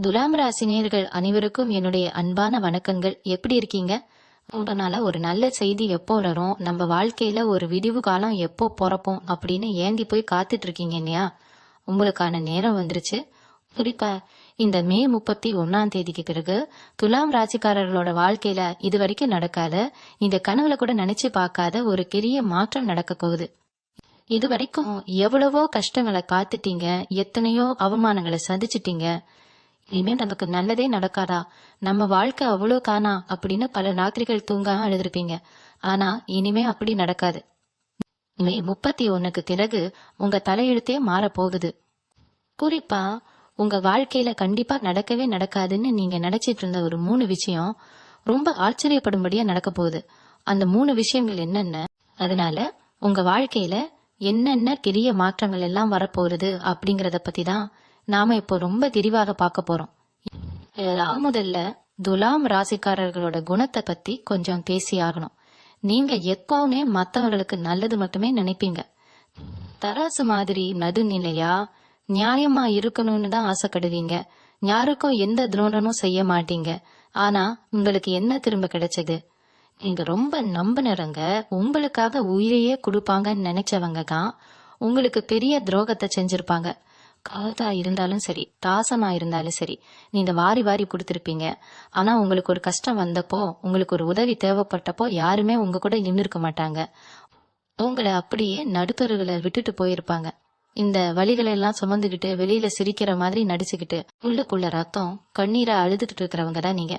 துலாம் ராசி நேயர்கள் அனைவருக்கும் என்னுடைய அன்பான வணக்கங்கள். எப்படி இருக்கீங்க? ரொம்ப நாளா ஒரு நல்ல செய்தி எப்போ வரும், நம்ம வாழ்க்கையில ஒரு விடிவு காலம் எப்போ பிறப்போம் அப்படின்னு ஏங்கி போய் காத்துட்டு இருக்கீங்க இல்லையா? உங்களுக்கான நேரம் வந்துருச்சு. குறிப்பா இந்த மே 31 பிறகு துலாம் ராசிக்காரர்களோட வாழ்க்கையில இது வரைக்கும் நடக்காத, இந்த கனவுல கூட நினைச்சு பார்க்காத ஒரு பெரிய மாற்றம் நடக்க போகுது. இது வரைக்கும் எவ்வளவோ கஷ்டங்களை காத்துட்டீங்க, எத்தனையோ அவமானங்களை சந்திச்சிட்டீங்க. இனிமே நமக்கு நல்லதே நடக்காதா, நம்ம வாழ்க்கை அவ்வளோ காணா அப்படின்னு பல ராத்திரிகள் தூங்காம அழுதுருப்பீங்க. ஆனா இனிமே அப்படி நடக்காது. மே 31 பிறகு உங்க தலையெழுத்தே மாற போகுது. குறிப்பா உங்க வாழ்க்கையில கண்டிப்பா நடக்கவே நடக்காதுன்னு நீங்க நினைச்சிட்டு இருந்த ஒரு 3 விஷயம் ரொம்ப ஆச்சரியப்படும்படியா நடக்க போகுது. அந்த 3 விஷயங்கள் என்னென்ன, அதனால உங்க வாழ்க்கையில என்னென்ன பெரிய மாற்றங்கள் எல்லாம் வரப்போகுது அப்படிங்கறத பத்தி தான் நாம இப்போ ரொம்ப விரிவாக பார்க்க போறோம். முதல்ல துலாம் ராசிக்காரர்களோட குணத்தை பத்தி கொஞ்சம் பேசி ஆகணும். நீங்க எப்பவுமே மத்தவங்களுக்கு நல்லது மட்டுமே நினைப்பீங்க. தராசு மாதிரி நடுநிலையா நியாயமா இருக்கணும்னு தான் ஆசைப்படுவீங்க. யாருக்கும் எந்த துரோகமும் செய்ய மாட்டீங்க. ஆனா உங்களுக்கு என்ன திரும்ப கிடைச்சது? நீங்க ரொம்ப நம்பினவங்க, உங்களுக்காக உயிரையே கொடுப்பாங்கன்னு நினைச்சவங்க தான் உங்களுக்கு பெரிய துரோகத்தை செஞ்சிருப்பாங்க. காதா இருந்தாலும் சரி, தாசமா இருந்தாலும் சரி, நீங்க வாரி வாரி கொடுத்திருப்பீங்க. ஆனா உங்களுக்கு ஒரு கஷ்டம் வந்தப்போ, உங்களுக்கு ஒரு உதவி தேவைப்பட்டப்போ யாருமே உங்க கூட நின்றுருக்க மாட்டாங்க. உங்களை அப்படியே நடுத்தருகளை விட்டுட்டு போயிருப்பாங்க. இந்த வலிகளை எல்லாம் சுமந்துகிட்டு வெளியில சிரிக்கிற மாதிரி நடிச்சுக்கிட்டு உள்ளுக்குள்ள ரத்தம் கண்ணீரை அழுதுட்டு இருக்கிறவங்க தான் நீங்க.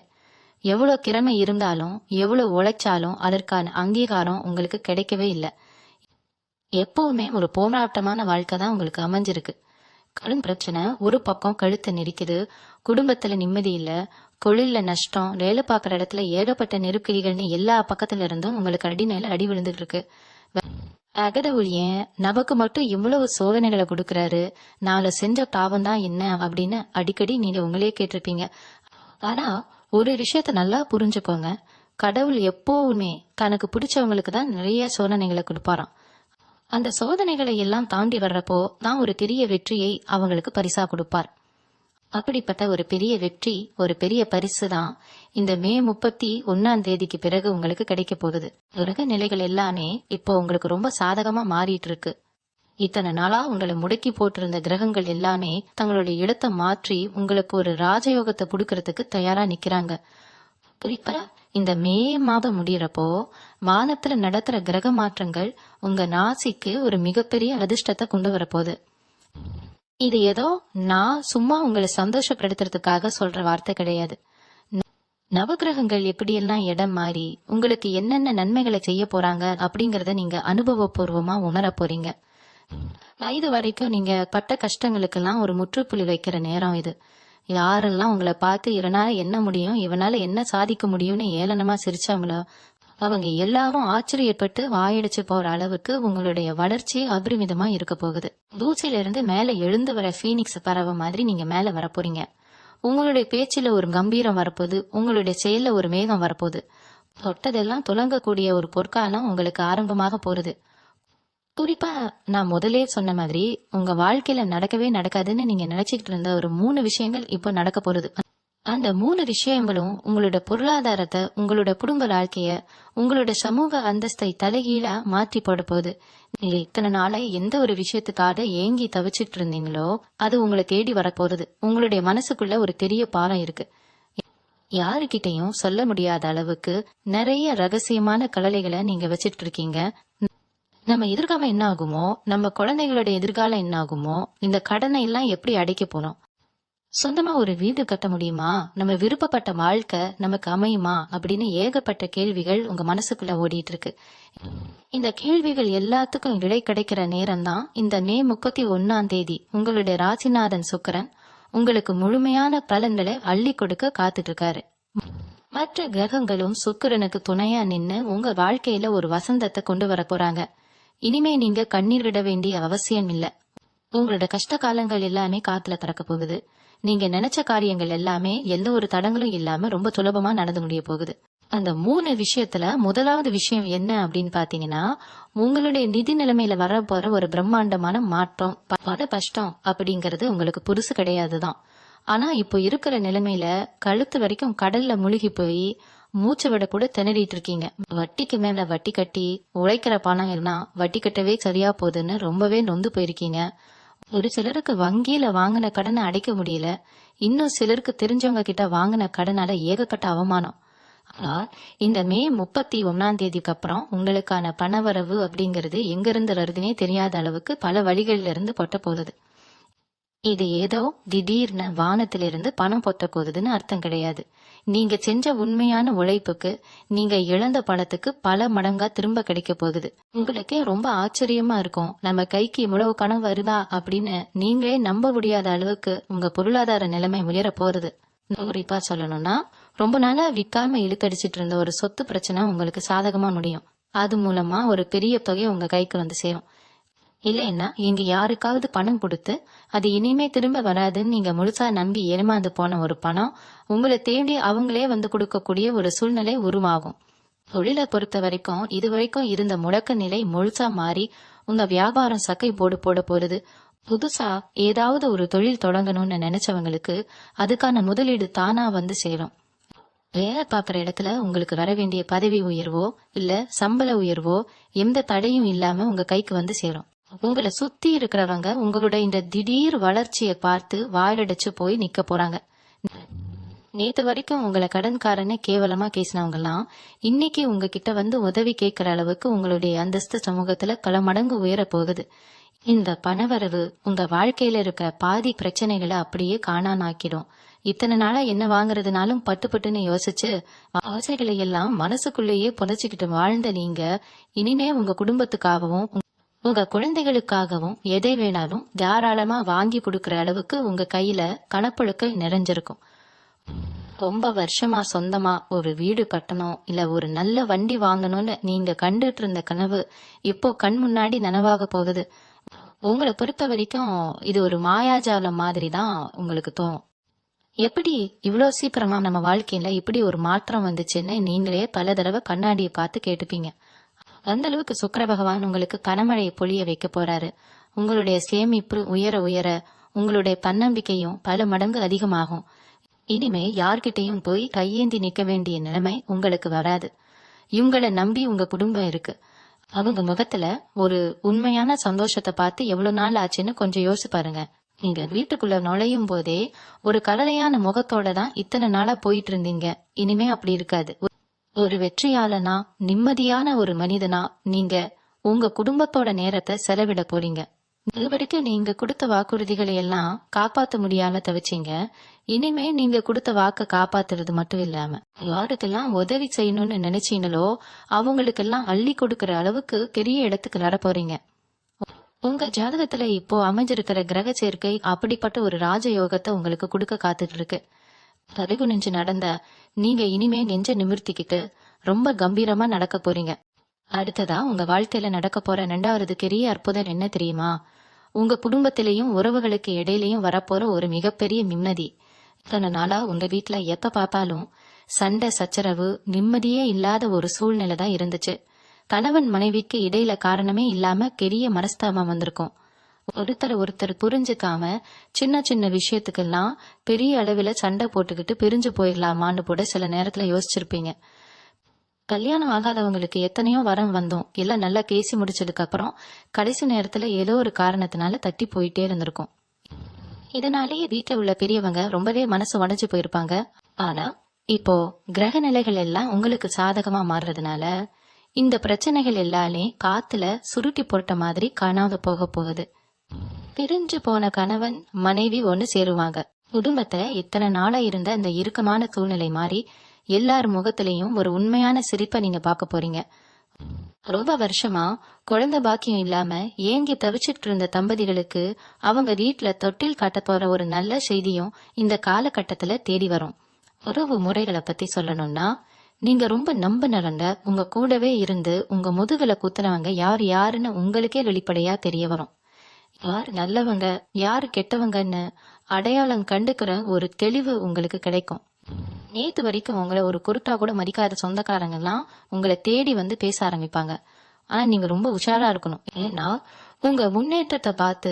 எவ்வளவு திறமை இருந்தாலும், எவ்வளவு உழைச்சாலும் அதற்கான அங்கீகாரம் உங்களுக்கு கிடைக்கவே இல்லை. எப்பவுமே ஒரு போராட்டமான வாழ்க்கை தான் உங்களுக்கு அமைஞ்சிருக்கு. கடும் பிரச்சனை ஒரு பக்கம் கழுத்தை நெரிக்குது, குடும்பத்துல நிம்மதி இல்ல, தொழில நஷ்டம், வேலை பார்க்குற இடத்துல ஏகப்பட்ட நெருக்கடிகள்னு எல்லா பக்கத்துல இருந்தும் உங்களுக்கு அடி மேல அடி விழுந்துட்டு இருக்கு. அகடவுளியன் நமக்கு மட்டும் இவ்வளவு சோதனைகளை கொடுக்கறாரு, நாளை செஞ்ச பாவம் தான் என்ன அப்படின்னு அடிக்கடி நீங்க உங்களே கேட்டிருப்பீங்க. ஆனா ஒரு விஷயத்த நல்லா புரிஞ்சுக்கோங்க, கடவுள் எப்பவுமே தனக்கு பிடிச்சவங்களுக்கு தான் நிறைய சோதனைகளை கொடுப்பாராம். அந்த சோதனைகளை எல்லாம் தாண்டி வர்றப்போ தான் ஒரு பெரிய வெற்றியை அவங்களுக்கு பரிசா கொடுப்பார். அப்படிப்பட்ட ஒரு பெரிய வெற்றி, ஒரு பெரிய பரிசு தான் இந்த மே 31 பிறகு உங்களுக்கு கிடைக்க போகுது. உலக நிலைகள் எல்லாமே இப்போ உங்களுக்கு ரொம்ப சாதகமா மாறிட்டு இருக்கு. இத்தனை நாளா உங்களை முடக்கி போட்டிருந்த கிரகங்கள் எல்லாமே தங்களுடைய இடத்தை மாற்றி உங்களுக்கு ஒரு ராஜயோகத்தை கொடுக்கறதுக்கு தயாரா நிக்கிறாங்க. குறிப்பா இந்த மே மாதம் முடியறப்போ வானத்துல நடத்துற கிரக மாற்றங்கள் உங்க ராசிக்கு ஒரு மிகப்பெரிய அதிர்ஷ்டத்தை கொண்டு வரப்போகுது. இது ஏதோ நான் சும்மா உங்களை சந்தோஷப்படுத்துறதுக்காக சொல்ற வார்த்தை கிடையாது. நவகிரகங்கள் எப்படியெல்லாம் இடம் மாறி உங்களுக்கு என்னென்ன நன்மைகளை செய்ய போறாங்க அப்படிங்கறத நீங்க அனுபவபூர்வமா உணர போறீங்க. இது வரைக்கும் நீங்க பட்ட கஷ்டங்களுக்கெல்லாம் ஒரு முற்றுப்புள்ளி வைக்கிற நேரம் இது. யாரெல்லாம் உங்களை பார்த்து இவனால என்ன முடியும், இவனால என்ன சாதிக்க முடியும்னு ஏளனமா சிரிச்சாங்களோ அவங்க எல்லாரும் ஆச்சரியப்பட்டு வாயடிச்சு போற அளவுக்கு உங்களுடைய வளர்ச்சி அபரிமிதமா இருக்க போகுது. தூசில இருந்து மேல எழுந்து வர பீனிக்ஸ் பறவை மாதிரி நீங்க மேல வரப்போறீங்க. உங்களுடைய பேச்சில ஒரு கம்பீரம் வரப்போகுது, உங்களுடைய செயல்ல ஒரு மேகம் வரப்போகுது. தொட்டதெல்லாம் துலங்கக்கூடிய ஒரு பொற்காலம் உங்களுக்கு ஆரம்பமாக போறது. குறிப்பா நான் முதலே சொன்ன மாதிரி உங்க வாழ்க்கையில நடக்கவே நடக்காதுன்னு நீங்க நினைச்சுக்கிட்டு இருந்த ஒரு 3 விஷயங்கள் இப்போ நடக்க போறது. அந்த 3 விஷயங்களும் உங்களோட பொருளாதாரத்தை, உங்களோட குடும்ப வாழ்க்கைய, உங்களோட சமூக அந்தஸ்தை தலைகீழா மாற்றி போட போகுது. நீங்க இத்தனை நாளா எந்த ஒரு விஷயத்துக்காக ஏங்கி தவிச்சிட்டு இருந்தீங்களோ அது உங்களை தேடி வரப்போறது. உங்களுடைய மனசுக்குள்ள ஒரு பெரிய பாலம் இருக்கு. யாருக்கிட்டையும் சொல்ல முடியாத அளவுக்கு நிறைய ரகசியமான கலலைகளை நீங்க வச்சிட்டு இருக்கீங்க. நம்ம எதிர்காலம் என்ன ஆகுமோ, நம்ம குழந்தைகளோட எதிர்காலம் என்ன ஆகுமோ, இந்த கடனை எல்லாம் எப்படி அடைக்க போறோம், சொந்தமா ஒரு வீடு கட்ட முடியுமா, நம்ம விருப்பப்பட்ட வாழ்க்கை நமக்கு அமையுமா அப்படின்னு ஏகப்பட்ட கேள்விகள் உங்க மனசுக்குள்ள ஓடிட்டு இருக்கு. இந்த கேள்விகள் எல்லாத்துக்கும் விடை கிடைக்கிற நேரம் தான் இந்த மே 31 உங்களுடைய ராசிநாதன் சுக்கிரன் உங்களுக்கு முழுமையான பலன்களை அள்ளி கொடுக்க காத்துட்டு இருக்காரு. மற்ற கிரகங்களும் சுக்கிரனுக்கு துணையா நின்னு உங்க வாழ்க்கையில ஒரு வசந்தத்தை கொண்டு வர போறாங்க. இனிமே நீங்க கண்ணீர் விட வேண்டிய அவசியம் இல்ல. உங்களோட கஷ்ட காலங்கள் எல்லாமே காத்துல திறக்க போகுது. நீங்க நினைச்ச காரியங்கள் எல்லாமே எந்த ஒரு தடங்களும் இல்லாம ரொம்ப சுலபமா நடந்து முடிய போகுது. அந்த 3 விஷயத்துல முதலாவது விஷயம் என்ன அப்படின்னு பாத்தீங்கன்னா, உங்களுடைய நிதி நிலைமையில வர போற ஒரு பிரம்மாண்டமான மாற்றம். பட கஷ்டம் அப்படிங்கறது உங்களுக்கு புதுசு கிடையாதுதான். ஆனா இப்போ இருக்கிற நிலைமையில கழுத்து வரைக்கும் கடல்ல முழுகி போய் மூச்சு விட கூட திணறிட்டு இருக்கீங்க. வட்டிக்கு மேல வட்டி கட்டி உழைக்கிற பணம் எல்லாம் வட்டி கட்டவே சரியா போகுதுன்னு ரொம்பவே நொந்து போயிருக்கீங்க. ஒரு சிலருக்கு வங்கியில வாங்கின கடனை அடைக்க முடியல, இன்னும் சிலருக்கு தெரிஞ்சவங்க கிட்ட வாங்கின கடனால ஏகப்பட்ட அவமானம். ஆனா இந்த மே 31 அப்புறம் உங்களுக்கான பணவரவு அப்படிங்கிறது எங்க இருந்து வருதுன்னே தெரியாத அளவுக்கு பல வழிகள்ல இருந்து கொட்ட போகுது. இது ஏதோ திடீர்னு வானத்திலிருந்து பணம் பொத்த போகுதுன்னு அர்த்தம் கிடையாது. நீங்க செஞ்ச உண்மையான உழைப்புக்கு, நீங்க இழந்த பணத்துக்கு பல மடங்கா திரும்ப கிடைக்க போகுது. உங்களுக்கே ரொம்ப ஆச்சரியமா இருக்கும், நம்ம கைக்கு இவ்வளவு பணம் வருதா அப்படின்னு நீங்களே நம்ப முடியாத அளவுக்கு உங்க பொருளாதார நிலைமை உயர போறது. குறிப்பா சொல்லணும்னா, ரொம்ப நாளா விற்காம இழுத்தடிச்சிட்டு இருந்த ஒரு சொத்து பிரச்சனை உங்களுக்கு சாதகமா முடியும். அது மூலமா ஒரு பெரிய தொகை உங்க கைக்கு வந்து சேரும். இல்லைன்னா இங்க யாருக்காவது பணம் கொடுத்து அது இனிமே திரும்ப வராதுன்னு நீங்க முழுசா நம்பி ஏமாந்து போன ஒரு பணம் உங்களை தேடி அவங்களே வந்து கொடுக்கக்கூடிய ஒரு சூழ்நிலை உருவாகும். தொழிலை பொறுத்த வரைக்கும் இதுவரைக்கும் இருந்த முடக்க நிலை முழுசா மாறி உங்க வியாபாரம் சக்கை போடு போட போறது. புதுசா ஏதாவது ஒரு தொழில் தொடங்கணும்னு நினைச்சவங்களுக்கு அதுக்கான முதலீடு தானா வந்து சேரும். வேலை பார்க்குற இடத்துல உங்களுக்கு வர வேண்டிய பதவி உயர்வோ இல்ல சம்பள உயர்வோ எந்த தடையும் இல்லாம உங்க கைக்கு வந்து சேரும். உங்களை சுத்தி இருக்கிறவங்க உங்களோட இந்த திடீர் வளர்ச்சியை பார்த்து வாயடைச்சு போய் நிக்க போறாங்க. நேத்து வரைக்கும் உங்களை கடன்காரன்னு கேவலமா பேசினவங்க எல்லாம் இன்னைக்கு உங்ககிட்ட வந்து உதவி கேட்கிற அளவுக்கு உங்களுடைய அந்தஸ்து சமூகத்துல பல மடங்கு உயர போகுது. இந்த பணவரவு உங்க வாழ்க்கையில இருக்கிற பாதி பிரச்சனைகளை அப்படியே காணானாக்கிடும். இத்தனை நாளா என்ன வாங்குறதுனாலும் பட்டுன்னு யோசிச்சு ஆசைகளை எல்லாம் மனசுக்குள்ளேயே புதைச்சுக்கிட்டு வாழ்ந்த நீங்க இனிமே உங்க குடும்பத்துக்காகவும் உங்க குழந்தைகளுக்காகவும் எதை வேணாலும் தாராளமா வாங்கி கொடுக்கற அளவுக்கு உங்க கையில கணப்புழுக்கள் நிறைஞ்சிருக்கும். ரொம்ப வருஷமா சொந்தமா ஒரு வீடு கட்டணும் இல்ல ஒரு நல்ல வண்டி வாங்கணும்னு நீங்க கண்டுட்டு இருந்த கனவு இப்போ கண் முன்னாடி நனவாக போகுது. உங்களை பொறுத்த வரைக்கும் இது ஒரு மாயாஜாலம் மாதிரி தான் உங்களுக்கு தோணும். எப்படி இவ்வளோ சீக்கிரமா நம்ம வாழ்க்கையில இப்படி ஒரு மாற்றம் வந்துச்சுன்னு நீங்களே பல தடவை கண்ணாடியை பார்த்து கேட்டுப்பீங்க. அந்த அளவுக்கு சுக்கிர பகவான் உங்களுக்கு கனமழையை பொழிய வைக்க போறாரு. உங்களுடைய சேமிப்பு உயர உயர உங்களுடைய தன்னம்பிக்கையும் பல மடங்கு அதிகமாகும். இனிமே யார்கிட்டையும் போய் கையேந்தி நிக்க வேண்டிய நிலைமை உங்களுக்கு வராது. இவங்களை நம்பி உங்க குடும்பம் இருக்கு. அவங்க முகத்துல ஒரு உண்மையான சந்தோஷத்தை பார்த்து எவ்வளவு நாள் ஆச்சுன்னு கொஞ்சம் யோசிச்சு பாருங்க. நீங்க வீட்டுக்குள்ள நுழையும் போதே ஒரு கலரையான முகத்தோட தான் இத்தனை நாளா போயிட்டு இருந்தீங்க. இனிமே அப்படி இருக்காது. ஒரு வெற்றியாளனா நிம்மதியான ஒரு மனிதனா நீங்க உங்க குடும்பத்தோட நேரத்தை செலவிட போறீங்க. இது வரைக்கும் நீங்க கொடுத்த வாக்குறுதிகளை எல்லாம் காப்பாத்த முடியாம தவிச்சீங்க. இனிமே நீங்க கொடுத்த வாக்க காப்பாத்துறது மட்டும் இல்லாம யாருக்கெல்லாம் உதவி செய்யணும்னு நினைச்சீங்களோ அவங்களுக்கெல்லாம் அள்ளி கொடுக்கற அளவுக்கு பெரிய இடத்துக்கு நட போறீங்க. உங்க ஜாதகத்துல இப்போ அமைஞ்சிருக்கிற கிரக சேர்க்கை அப்படிப்பட்ட ஒரு ராஜயோகத்தை உங்களுக்கு கொடுக்க காத்துட்டு இருக்கு. தலை நடந்த நீங்க இனிமே நெஞ்ச நிமிர்த்திக்கிட்டு ரொம்ப கம்பீரமா நடக்க போறீங்க. அடுத்ததா உங்க வாழ்க்கையில நடக்க போற 2வது பெரிய அற்புதம் என்ன தெரியுமா? உங்க குடும்பத்திலையும் உறவுகளுக்கு இடையிலையும் வரப்போற ஒரு மிகப்பெரிய நிம்மதி. இத்தனை நாளா உங்க வீட்டுல எப்ப பார்த்தாலும் சண்டை சச்சரவு நிம்மதியே இல்லாத ஒரு சூழ்நிலை தான் இருந்துச்சு. கணவன் மனைவிக்கு இடையில காரணமே இல்லாம பெரிய மனஸ்தாபம் வந்திருக்கும். ஒருத்தர் புரிஞ்சுக்காம சின்ன சின்ன விஷயத்துக்கெல்லாம் பெரிய அளவுல சண்டை போட்டுக்கிட்டு பிரிஞ்சு போயிடலாமான்னு கூட சில நேரத்துல யோசிச்சிருப்பீங்க. கல்யாணம் ஆகாதவங்களுக்கு எத்தனையோ வரம் வந்தோம் எல்லாம் நல்லா பேசி முடிச்சதுக்கு அப்புறம் கடைசி நேரத்துல ஏதோ ஒரு காரணத்தினால தட்டி போயிட்டே இருந்திருக்கும். இதனாலேயே வீட்டுல உள்ள பெரியவங்க ரொம்பவே மனசு உடைஞ்சு போயிருப்பாங்க. ஆனா இப்போ கிரக நிலைகள் எல்லாம் உங்களுக்கு சாதகமா மாறுறதுனால இந்த பிரச்சனைகள் எல்லாமே காத்துல சுருட்டி போட்ட மாதிரி காணாத போக போகுது. பிரிஞ்சு போன கணவன் மனைவி ஒண்ணு சேருவாங்க. குடும்பத்துல இத்தனை நாளா இருந்த இந்த இறுக்கமான சூழ்நிலை மாறி எல்லார் முகத்திலையும் ஒரு உண்மையான சிரிப்பை நீங்க பார்க்க போறீங்க. ரொம்ப வருஷமா குழந்தை பாக்கியம் இல்லாம ஏங்கி தவிச்சிட்டு இருந்த தம்பதிகளுக்கு அவங்க வீட்டுல தொட்டில் காட்ட போற ஒரு நல்ல செய்தியும் இந்த காலகட்டத்துல தேடி வரும். உறவு முறைகளை பத்தி சொல்லணும்னா நீங்க ரொம்ப நம்பினவங்க உங்க கூடவே இருந்து உங்க முதுகுல குத்துனவங்க யார் யாருன்னு உங்களுக்கே வெளிப்படையா தெரிய வரும். யார் நல்லவங்க யாரு கெட்டவங்கன்னு அடையாளம் கண்டுக்கிற ஒரு தெளிவு உங்களுக்கு கிடைக்கும். நேத்து வரைக்கும் உங்களை ஒரு குருட்டா கூட மதிக்காத சொந்தக்காரங்க எல்லாம் உங்களை தேடி வந்து பேச ஆரம்பிப்பாங்க. ஆனா நீங்க ரொம்ப உஷாரா இருக்கணும். ஏன்னா உங்க முன்னேற்றத்தை பார்த்து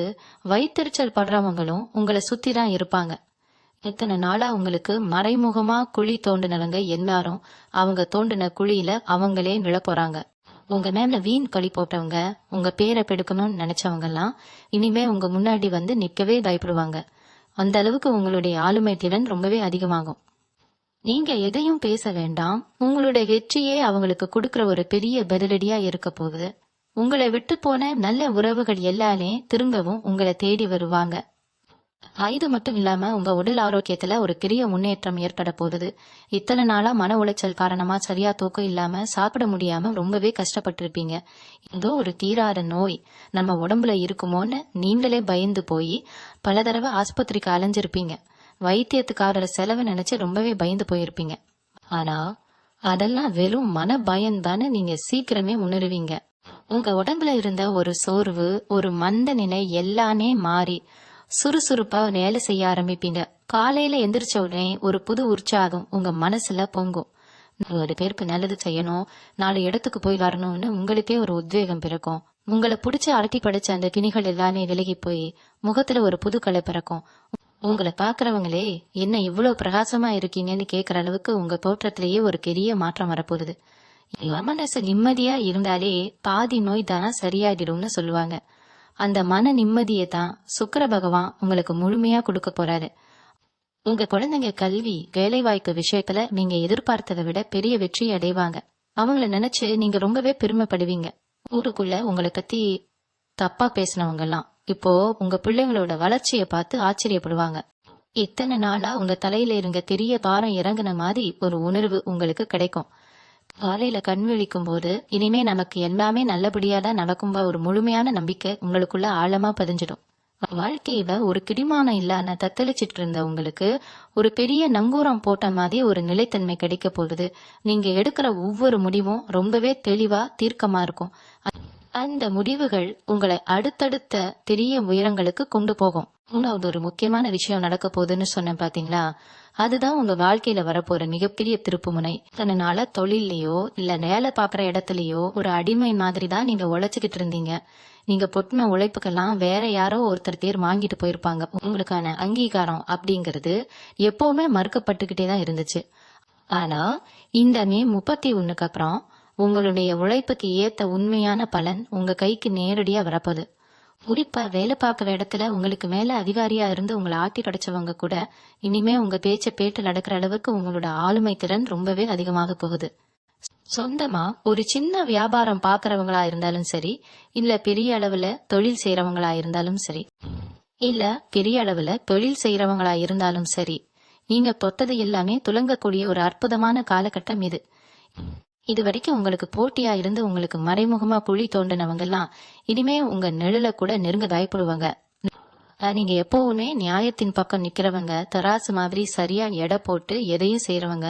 வயிற்றுச்சல் படுறவங்களும் உங்களை சுத்தி தான் இருப்பாங்க. இத்தனை நாளா உங்களுக்கு மறைமுகமா குழி தோண்டினவங்க எல்லாரும் அவங்க தோண்டின குழியில அவங்களே விழப்போறாங்க. உங்க மேல வீண் பழி போட்டவங்க, உங்க பேரை பெடுக்கணும்னு நினைச்சவங்க எல்லாம் இனிமே உங்க முன்னாடி வந்து நிக்கவே பயப்படுவாங்க. அந்த அளவுக்கு உங்களுடைய ஆளுமை திறன் ரொம்பவே அதிகமாகும். நீங்க எதையும் பேச வேண்டாம். உங்களுடைய வெற்றியே அவங்களுக்கு கொடுக்கிற ஒரு பெரிய பதிலடியா இருக்க போகுது. உங்களை விட்டு போன நல்ல உறவுகள் எல்லாமே திரும்பவும் உங்களை தேடி வருவாங்க. இது மட்டும் இல்லாம உங்க உடல் ஆரோக்கியத்துல ஒரு பெரிய முன்னேற்றம் ஏற்பட போகுது. இத்தனை நாளா மன உளைச்சல் காரணமா சரியா தூக்கம் இல்லாம சாப்பிட முடியாம ரொம்பவே கஷ்டப்பட்டிருப்பீங்க. ஏதோ ஒரு தீராத நோய் நம்ம உடம்புல இருக்குமோன்னு நீங்களே பயந்து போய் பல தடவை ஆஸ்பத்திரிக்கு அலைஞ்சிருப்பீங்க. வைத்தியத்துக்காரர செலவு நினைச்சு ரொம்பவே பயந்து போயிருப்பீங்க. ஆனா அதெல்லாம் வெறும் மன பயம்தான்னு நீங்க சீக்கிரமே உணருவீங்க. உங்க உடம்புல இருந்த ஒரு சோர்வு, ஒரு மந்த நிலை எல்லாமே மாறி சுறுசுறுப்பா வேலை செய்ய ஆரம்பிப்பீங்க. காலையில எந்திரிச்ச உடனே ஒரு புது உற்சாகம் உங்க மனசுல பொங்கும். ஒரு பேருக்கு நல்லது செய்யணும், 4 இடத்துக்கு போய் வரணும்னு உங்களுக்கே ஒரு உத்வேகம் பிறக்கும். உங்களை பிடிச்ச அரட்டி படைச்ச அந்த பிணிகள் எல்லாமே விலகி போய் முகத்துல ஒரு புது கலை பிறக்கும். உங்களை பாக்குறவங்களே என்ன இவ்வளவு பிரகாசமா இருக்கீங்கன்னு கேக்குற அளவுக்கு உங்க தோற்றத்திலேயே ஒரு பெரிய மாற்றம் வரப்போகுது. மனசு நிம்மதியா இருந்தாலே பாதி நோய் தானா சரியாயிடும்னு சொல்லுவாங்க. அந்த மன நிம்மதியை தான் சுக்கிர பகவான் உங்களுக்கு முழுமையா கொடுக்க போறாரு. உங்க குழந்தைங்க கல்வி வேலை வாய்ப்பு விஷயத்துல நீங்க எதிர்பார்த்ததை விட பெரிய வெற்றி அடைவாங்க. அவங்கள நினைச்சு நீங்க ரொம்பவே பெருமைப்படுவீங்க. ஊருக்குள்ள உங்களை பத்தி தப்பா பேசினவங்க எல்லாம் இப்போ உங்க பிள்ளைங்களோட வளர்ச்சியை பார்த்து ஆச்சரியப்படுவாங்க. இத்தனை நாளா உங்க தலையில இருந்த பெரிய பாரம் இறங்குன மாதிரி ஒரு உணர்வு உங்களுக்கு கிடைக்கும். காலையில கண் விழிக்கும் போது இனிமே நமக்கு எல்லாமே நல்லபடியா தான் நடக்கும்பா ஒரு முழுமையான நம்பிக்கை உங்களுக்குள்ள ஆழமா பதிஞ்சிடும். வாழ்க்கையில ஒரு கிடிமானம் இல்லாம தத்தளிச்சிட்டு இருந்த உங்களுக்கு ஒரு பெரிய நங்கூரம் போட்ட மாதிரி ஒரு நிலைத்தன்மை கிடைக்க போகுது. நீங்க எடுக்கிற ஒவ்வொரு முடிவும் ரொம்பவே தெளிவா தீர்க்கமா இருக்கும். அந்த முடிவுகள் உங்களை அடுத்தடுத்த பெரிய உயரங்களுக்கு கொண்டு போகும். இன்னொரு ஒரு முக்கியமான விஷயம் நடக்க போகுதுன்னு சொன்னேன் பாத்தீங்களா, அதுதான் உங்க வாழ்க்கையில வரப்போற மிகப்பெரிய திருப்புமுனை. அதனால தொழிலையோ இல்ல வேலை பாக்குற இடத்துலயோ ஒரு அடிமை மாதிரி தான் நீங்க உழைச்சுக்கிட்டு இருந்தீங்க. நீங்க பொட்டின உழைப்புக்கெல்லாம் வேற யாரோ ஒருத்தர் பேர் வாங்கிட்டு போயிருப்பாங்க. உங்களுக்கான அங்கீகாரம் அப்படிங்கிறது எப்பவுமே மறுக்கப்பட்டுக்கிட்டே தான் இருந்துச்சு. ஆனா இந்த மே 31க்கு அப்புறம் உங்களுடைய உழைப்புக்கு ஏத்த உண்மையான பலன் உங்க கைக்கு நேரடியா வரப்போகுது. குறிப்பா வேலை பார்க்கிற இடத்துல உங்களுக்கு மேல அதிகாரியா இருந்து உங்களை ஆட்டி கிடைச்சவங்க கூட இனிமே உங்க பேச்ச பேட்டு நடக்கிற அளவுக்கு உங்களோட ஆளுமை திறன் ரொம்பவே அதிகமாக போகுது. சொந்தமா ஒரு சின்ன வியாபாரம் பாக்குறவங்களா இருந்தாலும் சரி, இல்ல பெரிய அளவுல தொழில் செய்யறவங்களா இருந்தாலும் சரி, நீங்க தொட்டது எல்லாமே துலங்கக்கூடிய ஒரு அற்புதமான காலகட்டம் இது. இது வரைக்கும் உங்களுக்கு போட்டியா இருந்து உங்களுக்கு மறைமுகமா குழி தோண்டினவங்க எல்லாம் இனிமே உங்க நிழல கூட நெருங்க பயப்படுவாங்க. நீங்க எப்பவுமே நியாயத்தின் பக்கம் நிக்கிறவங்க, தராசு மாதிரி சரியா எடை போட்டு எதையும் செய்யறவங்க.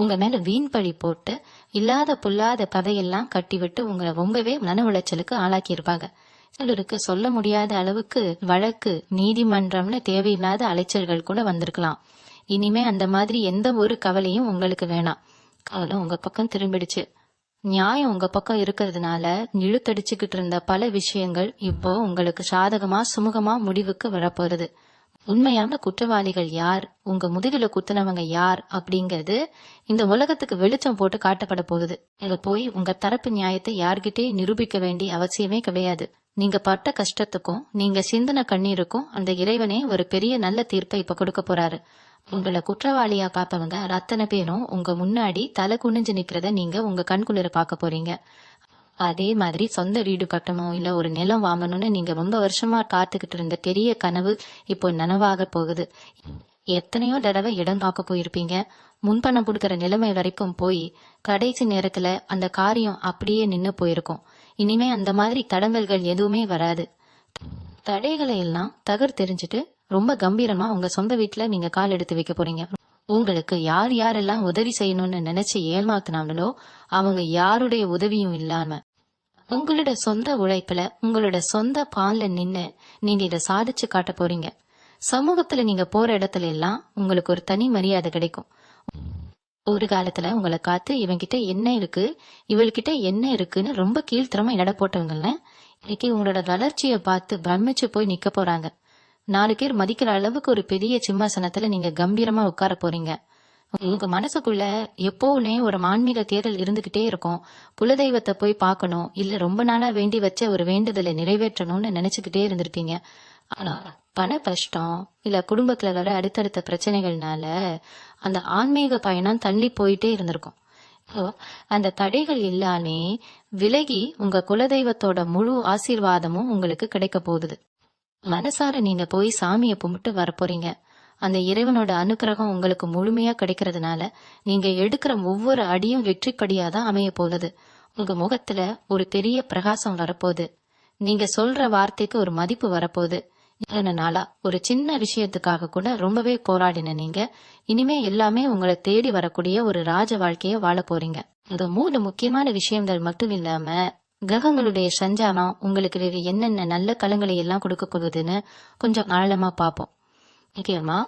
உங்க மேல வீண் பழி போட்டு இல்லாத புல்லாத கதையெல்லாம் கட்டி விட்டு உங்களை ரொம்பவே மன உளைச்சலுக்கு ஆளாக்கி இருப்பாங்க. சிலருக்கு சொல்ல முடியாத அளவுக்கு வழக்கு, நீதிமன்றம்னு தேவையில்லாத அலைச்சல்கள் கூட வந்திருக்கலாம். இனிமே அந்த மாதிரி எந்த ஒரு கவலையும் உங்களுக்கு வேணாம். கவலை உங்க பக்கம் திரும்பிடுச்சு. நியாயம் உங்க பக்கம் இருக்கிறதுனால இழுத்தடிச்சுக்கிட்டு இருந்த பல விஷயங்கள் இப்போ உங்களுக்கு சாதகமா சுமூகமா முடிவுக்கு வரப்போறது. உண்மையான குற்றவாளிகள் யார், உங்க முதுகில குத்துனவங்க யார் அப்படிங்கிறது இந்த உலகத்துக்கு வெளிச்சம் போட்டு காட்டப்பட போகுது. இங்க போய் உங்க தரப்பு நியாயத்தை யார்கிட்டே நிரூபிக்க வேண்டிய அவசியமே கிடையாது. நீங்க பட்ட கஷ்டத்துக்கும் நீங்க சிந்தின கண்ணீருக்கும் அந்த இறைவனே ஒரு பெரிய நல்ல தீர்ப்பை இப்ப கொடுக்க போறாரு. உங்களை குற்றவாளியா பாப்பவங்க அத்தனை பேரும் உங்க முன்னாடி தலை குனிஞ்சு நிக்கிறத நீங்க உங்க கண்குளிர பாக்க போறீங்க. அதே மாதிரி சொந்த வீடு கட்டணும் இல்ல ஒரு நிலம் வாங்கணும்னு நீங்க ரொம்ப வருஷமா காத்துக்கிட்டு இருந்த பெரிய கனவு இப்போ நனவாக போகுது. எத்தனையோ தடவை இடம் பார்க்க போயிருப்பீங்க. முன்பணம் கொடுக்கற நிலைமை வரைக்கும் போய் கடைசி நேரத்துல அந்த காரியம் அப்படியே நின்னு போயிருக்கும். இனிமே அந்த மாதிரி தடங்கல்கள் எதுவுமே வராது. தடைகளை எல்லாம் தகர் தெரிஞ்சுட்டு ரொம்ப கம்பீரமா உங்க சொந்த வீட்டுல நீங்க கால் எடுத்து வைக்க போறீங்க. உங்களுக்கு யார் யாரெல்லாம் உதவி செய்யணும்னு நினைச்சு ஏமாத்தினாங்களோ அவங்க யாருடைய உதவியும் இல்லாம உங்களோட சொந்த உழைப்புல உங்களோட சொந்த பால்ல நின்னு நீங்க இதை சாதிச்சு காட்ட போறீங்க. சமூகத்துல நீங்க போற இடத்துல எல்லாம் உங்களுக்கு ஒரு தனி மரியாதை கிடைக்கும். ஒரு காலத்துல உங்களை காத்து இவங்கிட்ட என்ன இருக்கு, இவள்கிட்ட என்ன இருக்குன்னு ரொம்ப கீழ்த்தரமா எடை போட்டவங்கல்ல இன்னைக்கு உங்களோட வளர்ச்சியை பார்த்து பிரமிச்சு போய் நிக்க போறாங்க. 4 பேர் மதிக்கிற அளவுக்கு ஒரு பெரிய சிம்மாசனத்துல நீங்க கம்பீரமா உட்கார போறீங்க. உங்க மனசுக்குள்ள எப்பவுமே ஒரு ஆன்மீக தேடல் இருந்துகிட்டே இருக்கும். குலதெய்வத்தை போய் பார்க்கணும், இல்ல ரொம்ப நாளா வேண்டி வச்ச ஒரு வேண்டுதலை நிறைவேற்றணும்னு நினைச்சுக்கிட்டே இருந்திருப்பீங்க. ஆனா பண கஷ்டம் இல்ல குடும்பத்துல வர அடுத்தடுத்த பிரச்சனைகள்னால அந்த ஆன்மீக பயணம் தள்ளி போயிட்டே இருந்திருக்கும். இப்போ அந்த தடைகள் எல்லாமே விலகி உங்க குலதெய்வத்தோட முழு ஆசீர்வாதமும் உங்களுக்கு கிடைக்க போகுது. மனசார நீங்க போய் சாமியை கும்பிட்டு வரப்போறீங்க. அந்த இறைவனோட அனுக்கிரகம் உங்களுக்கு முழுமையா கிடைக்கிறதுனால நீங்க எடுக்கிற ஒவ்வொரு அடியும் வெற்றிப்படியா தான் அமைய போகுது. உங்க முகத்துல ஒரு பெரிய பிரகாசம் வரப்போகுது. நீங்க சொல்ற வார்த்தைக்கு ஒரு மதிப்பு வரப்போகுது. இத்தனை நாளா ஒரு சின்ன விஷயத்துக்காக கூட ரொம்பவே போராடின நீங்க இனிமே எல்லாமே உங்களை தேடி வரக்கூடிய ஒரு ராஜ வாழ்க்கைய வாழ போறீங்க. இந்த 3 முக்கியமான விஷயங்கள் மட்டும் இல்லாம கிரகங்களுடைய சஞ்சாரம் உங்களுக்கு வேறு என்னென்ன நல்ல கலங்களை எல்லாம் கொடுக்க போகுதுன்னு கொஞ்சம் ஆழமா பார்ப்போம். முக்கியமா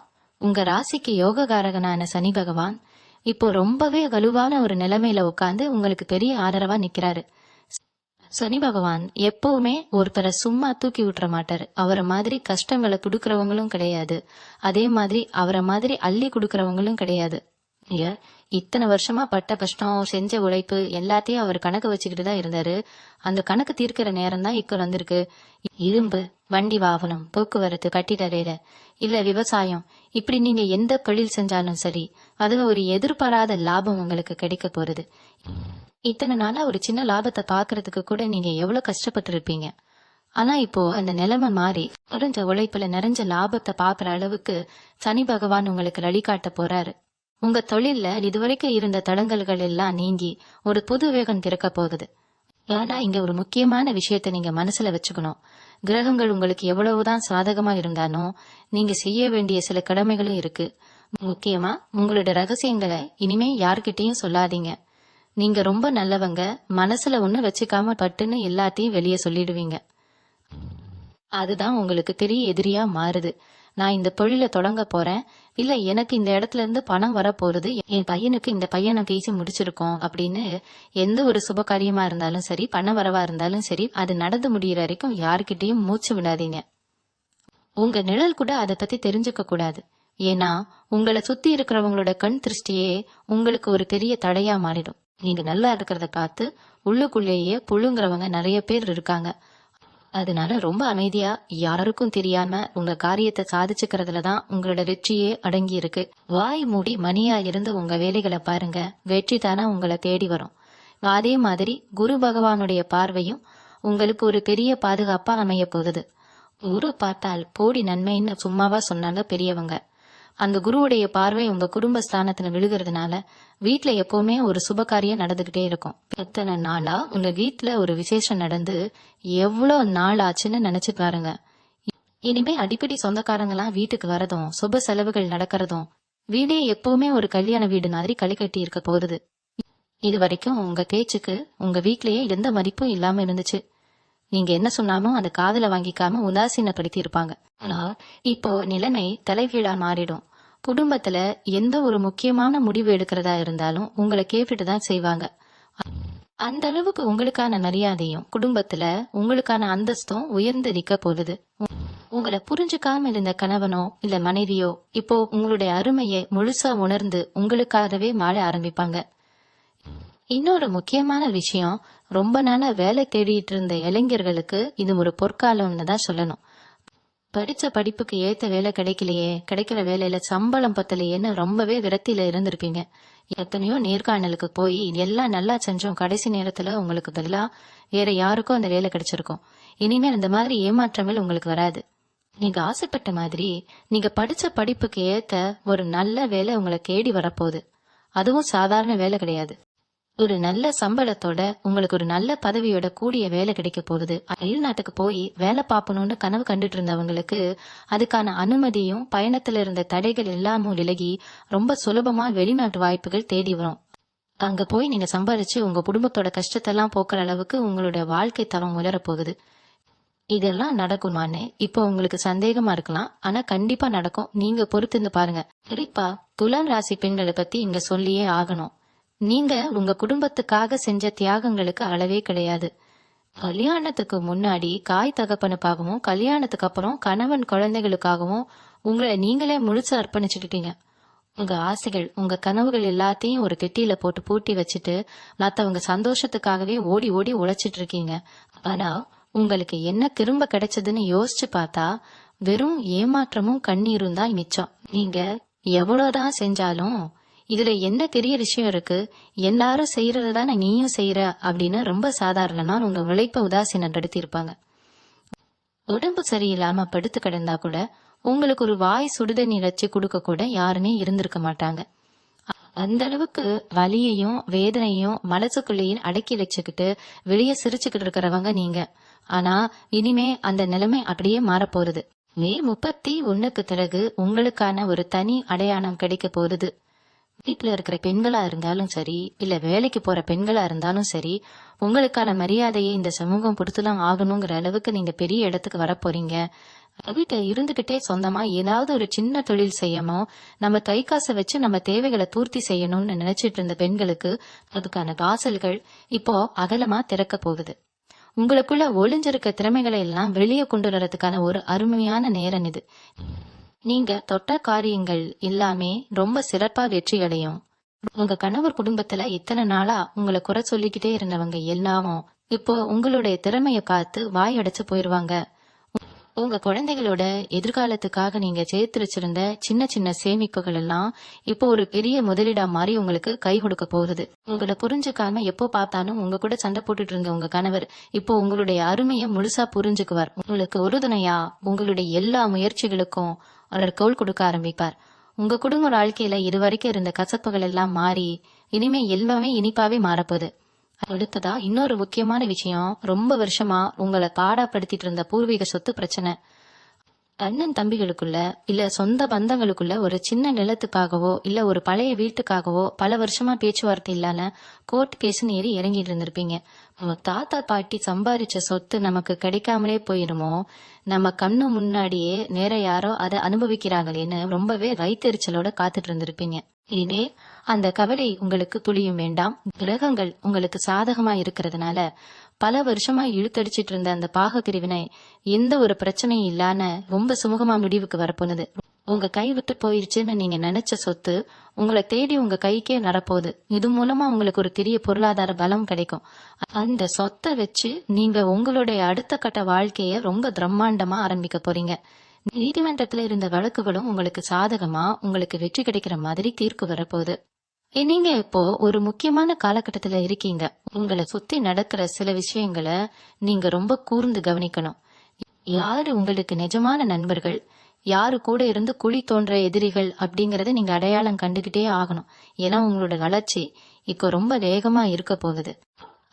உங்க ராசிக்கு யோககாரகனான சனி பகவான் இப்போ ரொம்பவே வலுவான ஒரு நிலைமையில உட்கார்ந்து உங்களுக்கு பெரிய ஆதரவா நிக்கிறாரு. சனி பகவான் எப்பவுமே ஒருத்தரை சும்மா தூக்கி விட்டுற மாட்டாரு. அவரை மாதிரி கஷ்டங்களை கொடுக்கறவங்களும் கிடையாது, அதே மாதிரி அவரை மாதிரி அள்ளி கொடுக்கறவங்களும் கிடையாது. இல்ல, இத்தனை வருஷமா பட்ட கஷ்டம் செஞ்ச உழைப்பு எல்லாத்தையும் அவர் கணக்கு வச்சுக்கிட்டு தான் இருந்தாரு. அந்த கணக்கு தீர்க்கிற நேரம் தான் இப்ப வந்திருக்கு. இரும்பு, வண்டி வாகனம், போக்குவரத்து, கட்டிட வேலை இல்ல விவசாயம், இப்படி நீங்க எந்த தொழில் செஞ்சாலும் சரி அதுல ஒரு எதிர்பாராத லாபம் உங்களுக்கு கிடைக்க போறது. இத்தனை நாளா ஒரு சின்ன லாபத்தை பாக்குறதுக்கு கூட நீங்க எவ்வளவு கஷ்டப்பட்டு இருப்பீங்க. ஆனா இப்போ அந்த நிலைமை மாறி குறைஞ்ச உழைப்புல நிறைஞ்ச லாபத்தை பாக்குற அளவுக்கு சனி பகவான் உங்களுக்கு வழிகாட்ட போறாரு. உங்க தொழில்ல இதுவரைக்கும் இருந்த தடங்கல்கள் எல்லாம் நீங்கி ஒரு புது வேகம் திறக்க போகுது. ஏன்னா இங்க ஒரு முக்கியமான விஷயத்த நீங்க மனசுல வச்சுக்கணும். கிரகங்கள் உங்களுக்கு எவ்வளவுதான் சாதகமா இருந்தாலும் நீங்க செய்ய வேண்டிய சில கடமைகளும் இருக்கு. முக்கியமா உங்களோட ரகசியங்களை இனிமே யார்கிட்டயும் சொல்லாதீங்க. நீங்க ரொம்ப நல்லவங்க, மனசுல ஒண்ணு வச்சுக்காம பட்டுன்னு எல்லாத்தையும் வெளியே சொல்லிடுவீங்க. அதுதான் உங்களுக்கு பெரிய எதிரியா மாறுது. நான் இந்த தொழிலை தொடங்க போறேன், இல்ல எனக்கு இந்த இடத்துல இருந்து பணம் வர போறது, என் பையனுக்கு இந்த பையனை பேசி முடிச்சிருக்கோம் அப்படின்னு எந்த ஒரு சுப காரியமா இருந்தாலும் சரி, பண வரவா இருந்தாலும் சரி, அது நடந்து முடிகிற வரைக்கும் யாருக்கிட்டையும் மூச்சு விடாதீங்க. உங்க நிழல் கூட அதை பத்தி தெரிஞ்சுக்க கூடாது. ஏன்னா உங்களை சுத்தி இருக்கிறவங்களோட கண் திருஷ்டியே உங்களுக்கு ஒரு பெரிய தடையா மாறிடும். நீங்க நல்லா இருக்கிறத பார்த்து உள்ளுக்குள்ளேயே புழுங்குறவங்க நிறைய பேர் இருக்காங்க. அதனால ரொம்ப அமைதியா யாருக்கும் தெரியாம உங்க காரியத்தை சாதிச்சுக்கிறதுலதான் உங்களோட வெற்றியே அடங்கி இருக்கு. வாய் மூடி மணியா இருந்து உங்க வேலைகளை பாருங்க, வெற்றி தானே உங்களை தேடி வரும். அதே மாதிரி குரு பகவானுடைய பார்வையும் உங்களுக்கு ஒரு பெரிய பாதுகாப்பா அமைய போகுது. குரு பார்த்தால் போடி நன்மைன்னு சும்மாவா சொன்னாங்க பெரியவங்க. அந்த குருவுடைய பார்வை உங்க குடும்ப ஸ்தானத்துல விழுகிறதுனால வீட்டுல எப்பவுமே ஒரு சுபகாரியம் நடந்துகிட்டே இருக்கும். எத்தனை நாளா உங்க வீட்டுல ஒரு விசேஷம் நடந்து எவ்வளவு நாள் ஆச்சுன்னு நினைச்சு பாருங்க. இனிமே அடிக்கடி சொந்தக்காரங்களாம் வீட்டுக்கு வரதும் சுப செலவுகள் நடக்கிறதும் வீடே எப்பவுமே ஒரு கல்யாண வீடு மாதிரி களி கட்டி இருக்க போகுது. இது வரைக்கும் உங்க பேச்சுக்கு உங்க வீட்லயே எந்த மதிப்பும் இல்லாம இருந்துச்சு. நீங்க என்ன சொன்னாலும் அதை காதுல வாங்கிக்காம உதாசீனப்படுத்தி இருப்பாங்க. ஆனா இப்போ நிலைமை தலைகீழா மாறிடும். குடும்பத்துல எந்த ஒரு முக்கியமான முடிவு எடுக்கிறதா இருந்தாலும் உங்களை கேட்டுட்டு தான் செய்வாங்க. அந்த அளவுக்கு உங்களுக்கான மரியாதையும் குடும்பத்துல உங்களுக்கான அந்தஸ்தும் உயர்ந்து நிக்க போகுது. உங்களை புரிஞ்சுக்காம இருந்த கணவனோ இல்ல மனைவியோ இப்போ உங்களுடைய அருமையை முழுசா உணர்ந்து உங்களுக்காகவே வாழ ஆரம்பிப்பாங்க. இன்னொரு முக்கியமான விஷயம், ரொம்ப நாளா வேலை தேடிட்டு இருந்த இளைஞர்களுக்கு இது ஒரு பொற்காலம்னு தான் சொல்லணும். படிச்ச படிப்புக்கு ஏத்த வேலை கிடைக்கலையே, கிடைக்கிற வேலையில சம்பளம் பத்தலையேன்னு ரொம்பவே விரக்தியில இருந்திருப்பீங்க. எத்தனையோ நேர்காணலுக்கு போய் எல்லாம் நல்லா செஞ்சோம், கடைசி நேரத்துல உங்களுக்கு பதிலா வேற யாருக்கும் அந்த வேலை கிடைச்சிருக்கும். இனிமேல் இந்த மாதிரி ஏமாற்றங்கள் உங்களுக்கு வராது. நீங்க ஆசைப்பட்ட மாதிரி நீங்க படிச்ச படிப்புக்கு ஏத்த ஒரு நல்ல வேலை உங்களை தேடி வரப்போகுது. அதுவும் சாதாரண வேலை கிடையாது. ஒரு நல்ல சம்பளத்தோட உங்களுக்கு ஒரு நல்ல பதவியோட கூடிய வேலை கிடைக்க போகுது. அயல் நாட்டுக்கு போய் வேலை பார்க்கணும்னு கனவு கண்டுட்டு இருந்தவங்களுக்கு அதுக்கான அனுமதியும் பயணத்துல இருந்த தடைகள் எல்லாமும் விலகி ரொம்ப சுலபமா வெளிநாட்டு வாய்ப்புகள் தேடி வரும். அங்க போய் நீங்க சம்பாதிச்சு உங்க குடும்பத்தோட கஷ்டத்தெல்லாம் போக்குற அளவுக்கு உங்களோட வாழ்க்கை தரம் உயர போகுது. இதெல்லாம் நடக்குமான்னு இப்போ உங்களுக்கு சந்தேகமா இருக்கலாம், ஆனா கண்டிப்பா நடக்கும். நீங்க பொறுத்திருந்து பாருங்க. குறிப்பா துலாம் ராசி பெண்களை பத்தி இங்க சொல்லியே ஆகணும். நீங்க உங்க குடும்பத்துக்காக செஞ்ச தியாகங்களுக்கு அளவே கிடையாது. கல்யாணத்துக்கு முன்னாடி காய் தகப்பனுக்காகவும் கல்யாணத்துக்கு அப்புறம் கணவன் குழந்தைகளுக்காகவும் உங்களை நீங்களே முழுசா அர்ப்பணிச்சுக்கிட்டீங்க. உங்க ஆசைகள் உங்க கனவுகள் எல்லாத்தையும் ஒரு பெட்டியில போட்டு பூட்டி வச்சுட்டு மத்தவங்க சந்தோஷத்துக்காகவே ஓடி ஓடி உழைச்சிட்டு இருக்கீங்க. ஆனா உங்களுக்கு என்ன திரும்ப கிடைச்சதுன்னு யோசிச்சு பார்த்தா வெறும் ஏமாற்றமும் கண்ணீரும் தான் மிச்சம். நீங்க எவ்வளவுதான் செஞ்சாலும் இதுல என்ன பெரிய விஷயம் இருக்கு, எல்லாரும் செய்யறதுதானே நீயும் செய்யற அப்படின்னு ரொம்ப சாதாரணமா உங்க உழைப்ப உதாசீனப்படுத்தி இருப்பாங்க. உடம்பு சரியில்லாம படுத்து கிடந்தா கூட உங்களுக்கு ஒரு வாய் சுடுதண்ணி வச்சு கொடுக்க கூட யாருமே இருந்திருக்க மாட்டாங்க. அந்த அளவுக்கு வலியையும் வேதனையும் மனசுக்குள்ளேயும் அடக்கி வச்சுக்கிட்டு வெளியே சிரிச்சுக்கிட்டு இருக்கிறவங்க நீங்க. ஆனா இனிமே அந்த நிலைமை அப்படியே மாறப்போகுது. மே 31க்கு பிறகு உங்களுக்கான ஒரு தனி அடையாளம் கிடைக்க போகுது. வீட்டுல இருக்கிற பெண்களா இருந்தாலும் சரி, இல்ல வேலைக்கு போற பெண்களா இருந்தாலும் சரி, உங்களுக்கான மரியாதையை இந்த சமூகம் கொடுத்துலாம் ஆகணுங்கிற அளவுக்கு நீங்க பெரிய இடத்துக்கு வரப்போறீங்க. வீட்டை இருந்துகிட்டே சொந்தமா ஏதாவது ஒரு சின்ன தொழில் செய்யணும், நம்ம கை காசை வச்சு நம்ம தேவைகளை பூர்த்தி செய்யணும்னு நினைச்சிட்டு இருந்த பெண்களுக்கு அதுக்கான வாசல்கள் இப்போ அகலமா திறக்க போகுது. உங்களுக்குள்ள ஒளிஞ்சிருக்க திறமைகளை எல்லாம் வெளியே கொண்டு வரதுக்கான ஒரு அருமையான நேரம் இது. நீங்க தொட்ட காரியங்கள் எல்லாமே ரொம்ப சிறப்பா வெற்றி அடையும். உங்க கணவர் குடும்பத்துல இத்தனை நாளா உங்களை குறை சொல்லிக்கிட்டே இருந்தவங்க எல்லாமும் இப்போ உங்களுடைய திறமைய பார்த்து வாய் அடைச்சு போயிருவாங்க. உங்க குழந்தைகளோட எதிர்காலத்துக்காக நீங்க சேர்த்து வச்சிருந்த சின்ன சின்ன சேமிப்புகள் எல்லாம் இப்போ ஒரு பெரிய முதலீடா மாறி உங்களுக்கு கை கொடுக்க போகுது. உங்களை புரிஞ்சுக்காம எப்போ பார்த்தாலும் உங்க கூட சண்டை போட்டுட்டு இருந்த உங்க கணவர் இப்போ உங்களுடைய அருமையை முழுசா புரிஞ்சுக்குவார். உங்களுக்கு உறுதுணையா உங்களுடைய எல்லா முயற்சிகளுக்கும் அவர் கோல் கொடுக்க ஆரம்பிப்பார். உங்க குடும்ப வாழ்க்கையில இதுவரைக்கும் இருந்த கசப்புகள் எல்லாம் மாறி இனிமே எல்லாமே இனிப்பாவே மாறப்போகுது. அடுத்ததா இன்னொரு முக்கியமான விஷயம், ரொம்ப வருஷமா உங்களை பாடாப்படுத்திட்டு இருந்த பூர்வீக சொத்து பிரச்சனை. அண்ணன் தம்பிகளுக்குள்ள இல்ல சொந்த பந்தங்களுக்குள்ள ஒரு சின்ன நிலத்துக்காகவோ இல்ல ஒரு பழைய வீட்டுக்காகவோ பல வருஷமா பேச்சுவார்த்தை இல்லாம கோர்ட் கேஸ்ன்னு ஏறி இறங்கிட்டு இருந்திருப்பீங்க. நம்ம தாத்தா பாட்டி சம்பாதிச்ச சொத்து நமக்கு கிடைக்காமலே போயிருமோ, நம்ம கண்ணு முன்னாடியே நேர யாரோ அதை அனுபவிக்கிறாங்களேன்னு ரொம்பவே வயிற்றெரிச்சலோட காத்துட்டு இருந்திருப்பீங்க. இனிமே அந்த கவலை உங்களுக்கு துளியும் வேண்டாம். கிரகங்கள் உங்களுக்கு சாதகமா இருக்கிறதுனால பல வருஷமா இழுத்தடிச்சிட்டு இருந்த அந்த பாக பிரிவினை எந்த ஒரு பிரச்சனையும் இல்லாம ரொம்ப சுமூகமா முடிவுக்கு வரப்போனது. உங்க கை விட்டு போயிருச்சுன்னு நீங்க நினைச்ச சொத்து உங்களை தேடி உங்க கைக்கே நடப்போகுது. இது மூலமா உங்களுக்கு ஒரு பெரிய பொருளாதார பலம் கிடைக்கும். அந்த சொத்தை வச்சு நீங்க உங்களுடைய அடுத்த கட்ட வாழ்க்கைய ரொம்ப பிரம்மாண்டமா ஆரம்பிக்க போறீங்க. நீதிமன்றத்துல இருந்த வழக்குகளும் உங்களுக்கு சாதகமா உங்களுக்கு வெற்றி கிடைக்கிற மாதிரி தீர்ப்பு வரப்போகுது. நீங்க இப்போ ஒரு முக்கியமான காலகட்டத்துல இருக்கீங்க. உங்களை சுத்தி நடக்கிற சில விஷயங்களை நீங்க ரொம்ப கூர்ந்து கவனிக்கணும். யாரு உங்களுக்கு நிஜமான நண்பர்கள், யாரு கூட இருந்து குழி தோன்ற எதிரிகள் அப்படிங்கறத நீங்க அடையாளம் கண்டுகிட்டே ஆகணும். ஏன்னா உங்களோட வளர்ச்சி இப்போ ரொம்ப வேகமா இருக்க போகுது.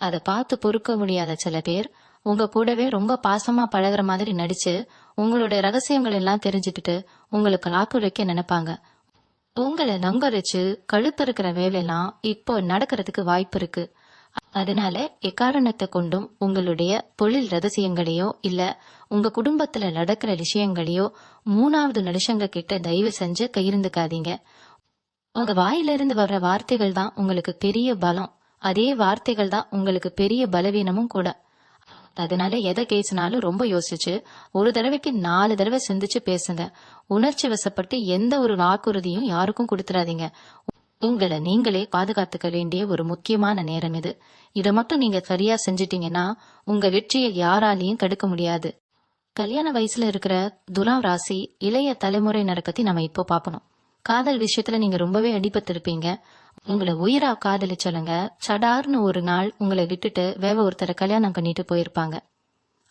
அதை பார்த்து பொறுக்க முடியாத சில பேர் உங்க கூடவே ரொம்ப பாசமா பழகுற மாதிரி நடிச்சு உங்களோட ரகசியங்கள் எல்லாம் தெரிஞ்சுக்கிட்டு உங்களுக்கு லாக்கு வைக்க நினைப்பாங்க. உங்களை நம்பரிச்சு கழுத்தறுக்கிற வேலையெல்லாம் இப்போ நடக்கிறதுக்கு வாய்ப்பு இருக்கு. அதனால எக்காரணத்தை கொண்டும் உங்களுடைய தொழில் ரகசியங்களையோ இல்ல உங்க குடும்பத்துல நடக்கிற விஷயங்களையோ மூணாவது மனுஷங்க கிட்ட தயவு செஞ்சு கையிருந்துக்காதீங்க. உங்க வாயிலிருந்து வர்ற வார்த்தைகள் தான் உங்களுக்கு பெரிய பலம். அதே வார்த்தைகள் தான் உங்களுக்கு பெரிய பலவீனமும் கூட. அதனால எதை பேசினாலும் ரொம்ப யோசிச்சு ஒரு தடவைக்கு 4 தடவை சிந்திச்சு பேசுங்க. உணர்ச்சி வசப்பட்டு எந்த ஒரு வாக்குறுதியும் யாருக்கும் கொடுத்துடாதீங்க. உங்களை நீங்களே பாதுகாத்துக்க வேண்டிய ஒரு முக்கியமான நேரம் இது. இதை மட்டும் நீங்க சரியா செஞ்சிட்டீங்கன்னா உங்க வெற்றியை யாராலையும் தடுக்க முடியாது. கல்யாண வயசுல இருக்கிற துலாம் ராசி இளைய தலைமுறையினரை பத்தி நம்ம இப்போ பாப்போம். காதல் விஷயத்துல நீங்க ரொம்பவே அடிபட்டிருப்பீங்க. உங்களை உயிரா காதலிச்சவங்க சடார்னு ஒரு நாள் உங்களை விட்டுட்டு வேற ஒருத்தரை கல்யாணம் பண்ணிட்டு போயிருப்பாங்க.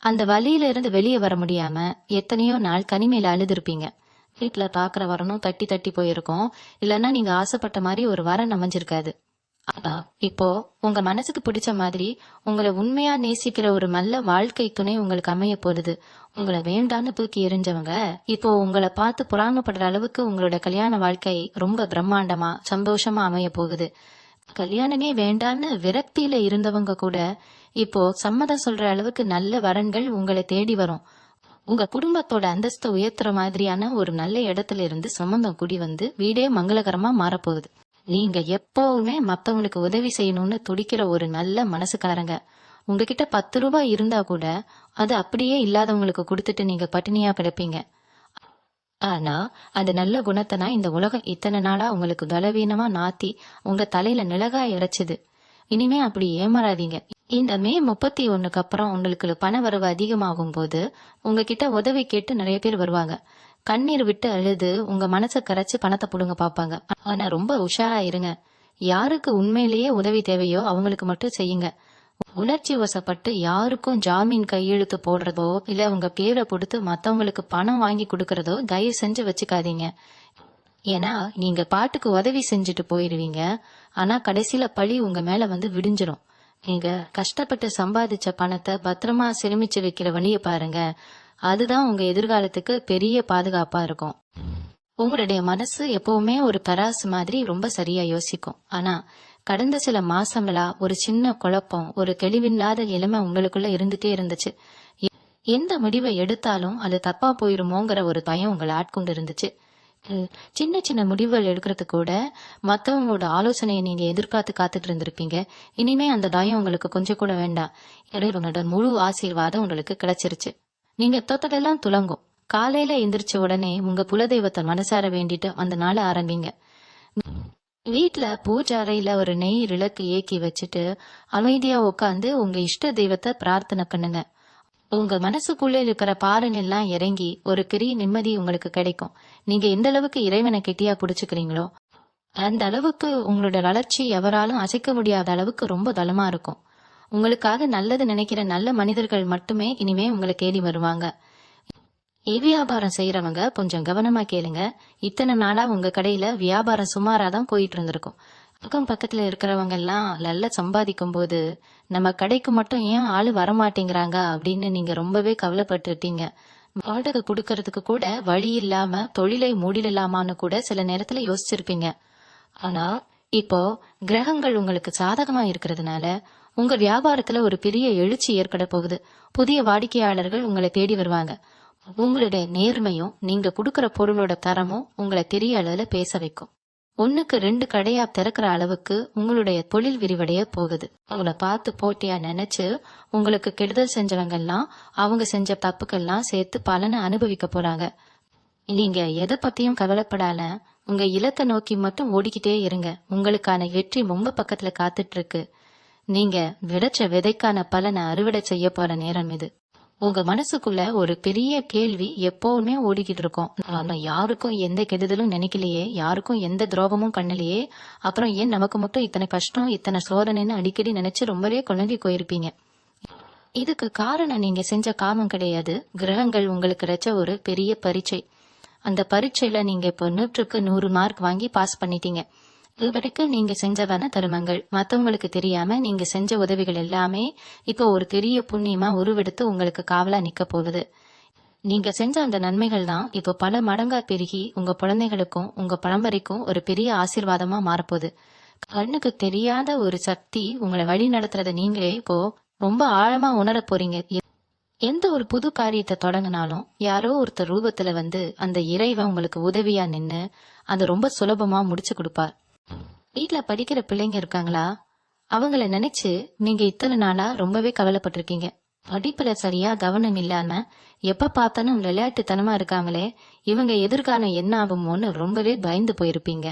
அந்த வழியில இருந்து வெளியே வர முடியாம எத்தனையோ நாள் கனிமையில அழுதுருப்பீங்க. வீட்டுல பாக்குற வரனும் தட்டி தட்டி போயிருக்கோம். இல்லைன்னா நீங்க ஆசைப்பட்ட மாதிரி ஒரு வரன் அமைஞ்சிருக்காது. இப்போ உங்க மனசுக்கு பிடிச்ச மாதிரி உங்களை உண்மையா நேசிக்கிற ஒரு நல்ல வாழ்க்கை துணை உங்களுக்கு அமைய போகுது. உங்களை வேண்டான்னு தூக்கி எறிஞ்சவங்க இப்போ உங்களை பார்த்து புறாமப்படுற அளவுக்கு உங்களோட கல்யாண வாழ்க்கை ரொம்ப பிரம்மாண்டமா சந்தோஷமா அமைய போகுது. கல்யாணமே வேண்டான்னு விரக்தியில இருந்தவங்க கூட இப்போ சம்மதம் சொல்ற அளவுக்கு நல்ல வரன்கள் உங்களை தேடி வரும். உங்க குடும்பத்தோட அந்தஸ்தை உயர்த்துற மாதிரியான ஒரு நல்ல இடத்துல இருந்து சம்பந்தம் கூடி வந்து வீடே மங்களகரமா மாறப்போகுது. நீங்க எப்பவுமே மத்தவங்களுக்கு உதவி செய்யணும்னு துடிக்கிற ஒரு நல்ல மனசுக்காரங்க. உங்ககிட்ட 10 ரூபாய் இருந்தா கூட அது அப்படியே இல்லாதவங்களுக்கு கொடுத்துட்டு நீங்க பட்டினியா கிடப்பீங்க. ஆனா அந்த நல்ல குணத்தை இந்த உலகம் இத்தனை நாளா உங்களுக்கு பலவீனமா நாத்தி உங்க தலையில மிளகாய் இறைச்சுது. இனிமே அப்படி ஏமாறாதீங்க. இந்த மே 31க்கு அப்புறம் உங்களுக்கு பண வரவு அதிகமாகும் போது உங்ககிட்ட உதவி கேட்டு நிறைய பேர் வருவாங்க. கண்ணீர் விட்டு அழுது உங்க மனசை கரைச்சு பணத்தை புடுங்க பாப்பாங்க. ஆனா ரொம்ப உஷாரா இருங்க. யாருக்கு உண்மையிலேயே உதவி தேவையோ அவங்களுக்கு மட்டும் செய்யுங்க. உணர்ச்சி வசப்பட்டு யாருக்கும் ஜாமீன் கையெழுத்து போடுறதோ இல்ல உங்க பேரை கொடுத்து மத்தவங்களுக்கு பணம் வாங்கி கொடுக்கறதோ தயவு செஞ்சு வச்சுக்காதீங்க. ஏன்னா நீங்க பாட்டுக்கு உதவி செஞ்சுட்டு போயிருவீங்க. ஆனா கடைசியில பழி உங்க மேல வந்து விடிஞ்சிரும். நீங்க கஷ்டப்பட்டு சம்பாதிச்ச பணத்தை பத்திரமா சேமிச்சு வைக்கிற வழிய பாருங்க. அதுதான் உங்க எதிர்காலத்துக்கு பெரிய பாதுகாப்பா இருக்கும். உங்களுடைய மனசு எப்பவுமே ஒரு தராசு மாதிரி ரொம்ப சரியா யோசிக்கும். ஆனா கடந்த சில மாசங்களா ஒரு சின்ன குழப்பம், ஒரு தெளிவில்லாத நிலைமை உங்களுக்குள்ள இருந்துட்டே இருந்துச்சு. எந்த முடிவை எடுத்தாலும் அது தப்பா போயிருமோங்கிற ஒரு பயம் உங்களை ஆட்கொண்டு இருந்துச்சு. சின்ன சின்ன முடிவுகள் எடுக்கிறது கூட மத்தவங்களோட ஆலோசனையை நீங்க எதிர்பார்த்து காத்துட்டு இருந்திருப்பீங்க. இனிமே அந்த பயம் உங்களுக்கு கொஞ்சம் கூட வேண்டாம். இறைவனோட முழு ஆசீர்வாதம் உங்களுக்கு கிடைச்சிருச்சு. நீங்க தொட்டதெல்லாம் துலங்கும். காலையில எந்திரிச்ச உடனே உங்க குலதெய்வத்தை மனசார வேண்டிட்டு அந்த நாளை ஆரம்பிங்க. வீட்டுல பூஜை அறையில ஒரு நெய் விளக்கு ஏக்கி வச்சுட்டு அமைதியா உட்காந்து உங்க இஷ்ட தெய்வத்தை பிரார்த்தனை பண்ணுங்க. உங்க மனசுக்குள்ள இருக்கிற பாரன் எல்லாம் இறங்கி ஒரு பெரிய நிம்மதி உங்களுக்கு கிடைக்கும். நீங்க எந்த அளவுக்கு இறைவனை கெட்டியா புடிச்சுக்கிறீங்களோ அந்த அளவுக்கு உங்களோட வளர்ச்சி எவராலும் அசைக்க முடியாத அளவுக்கு ரொம்ப பலமா இருக்கும். உங்களுக்காக நல்லது நினைக்கிற நல்ல மனிதர்கள் மட்டுமே இனிமே உங்களை தேடி வருவாங்க. வியாபாரம் செய்யறவங்க கொஞ்சம் கவனமா கேளுங்க. இத்தனை நாளா உங்க கடையில வியாபாரம் சுமாராதான் போயிட்டு இருந்திருக்கும். அக்கம் பக்கத்துல இருக்கிறவங்க எல்லாம் நல்லா சம்பாதிக்கும் போது நம்ம கடைக்கு மட்டும் ஏன் ஆளு வரமாட்டேங்கிறாங்க அப்படின்னு நீங்க ரொம்பவே கவலைப்பட்டுட்டீங்க. வாடகை கொடுக்கறதுக்கு கூட வழி இல்லாம தொழிலை மூடிடலாமான்னு கூட சில நேரத்துல யோசிச்சிருப்பீங்க. ஆனா இப்போ கிரகங்கள் உங்களுக்கு சாதகமா இருக்கிறதுனால உங்க வியாபாரத்துல ஒரு பெரிய எழுச்சி ஏற்பட போகுது. புதிய வாடிக்கையாளர்கள் உங்களை தேடி வருவாங்க. உங்களுடைய நேர்மையும் நீங்க கொடுக்கற பொருளோட தரமும் உங்களை பெரிய அளவுல பேச வைக்கும். 1க்கு 2 கடையா திறக்கிற அளவுக்கு உங்களுடைய தொழில் விரிவடைய போகுது. அவங்கள பார்த்து போட்டியா நினைச்சு உங்களுக்கு கெடுதல் செஞ்சவங்க எல்லாம் அவங்க செஞ்ச தப்புக்கெல்லாம் சேர்த்து பலனை அனுபவிக்க போறாங்க. நீங்க எதை பத்தியும் கவலைப்படாம உங்க இலக்கை நோக்கி மட்டும் ஓடிக்கிட்டே இருங்க. உங்களுக்கான வெற்றி உங்க பக்கத்துல காத்துட்டு இருக்கு. நீங்க விதைச்ச விதைக்கான பலனை அறுவடை செய்ய போற நேரம் இது. உங்க மனசுக்குள்ள ஒரு பெரிய கேள்வி எப்பவுமே ஓடிக்கிட்டு இருக்கும். நம்ம யாருக்கும் எந்த கெடுதலும் நினைக்கலையே, யாருக்கும் எந்த துரோகமும் பண்ணலையே, அப்புறம் ஏன் நமக்கு மட்டும் இத்தனை கஷ்டம் இத்தனை சோதனைன்னு அடிக்கடி நினைச்சு ரொம்பவே குழம்பி போயிருப்பீங்க. இதுக்கு காரணம் நீங்க செஞ்ச காமம் கிடையாது. கிரகங்கள் உங்களுக்கு கிடைச்ச ஒரு பெரிய பரீட்சை. அந்த பரீட்சையில நீங்க இப்போ 100க்கு 100 மார்க் வாங்கி பாஸ் பண்ணிட்டீங்க. இது வரைக்கும் நீங்க செஞ்சதான தருமங்கள் மத்தவங்களுக்கு தெரியாம நீங்க செஞ்ச உதவிகள் எல்லாமே இப்போ ஒரு பெரிய புண்ணியமா உருவெடுத்து உங்களுக்கு காவலா நிக்க போகுது. நீங்க செஞ்ச அந்த நன்மைகள் தான் இப்போ பல மடங்கா பெருகி உங்க குழந்தைகளுக்கும் உங்க பரம்பரைக்கும் ஒரு பெரிய ஆசீர்வாதமா மாறப்போகுது. கண்ணுக்கு தெரியாத ஒரு சக்தி உங்களை வழி நடத்துறத நீங்களே இப்போ ரொம்ப ஆழமா உணர போறீங்க. எந்த ஒரு புது காரியத்தை தொடங்கினாலும் யாரோ ஒருத்தர் ரூபத்துல வந்து அந்த இறைவன் உங்களுக்கு உதவியா நின்னு அதை ரொம்ப சுலபமா முடிச்சு கொடுப்பார். வீட்டுல படிக்கிற பிள்ளைங்க இருக்காங்களா? அவங்கள நினைச்சு நீங்க இத்தனை நாளா ரொம்பவே கவலைப்பட்டிருக்கீங்க. படிப்புல சரியா கவனம் இல்லாம எப்ப பார்த்தாலும் விளையாட்டுத்தனமா இருக்காங்களே, இவங்க எதிர்காலம் என்ன ஆகுமோன்னு ரொம்பவே பயந்து போயிருப்பீங்க.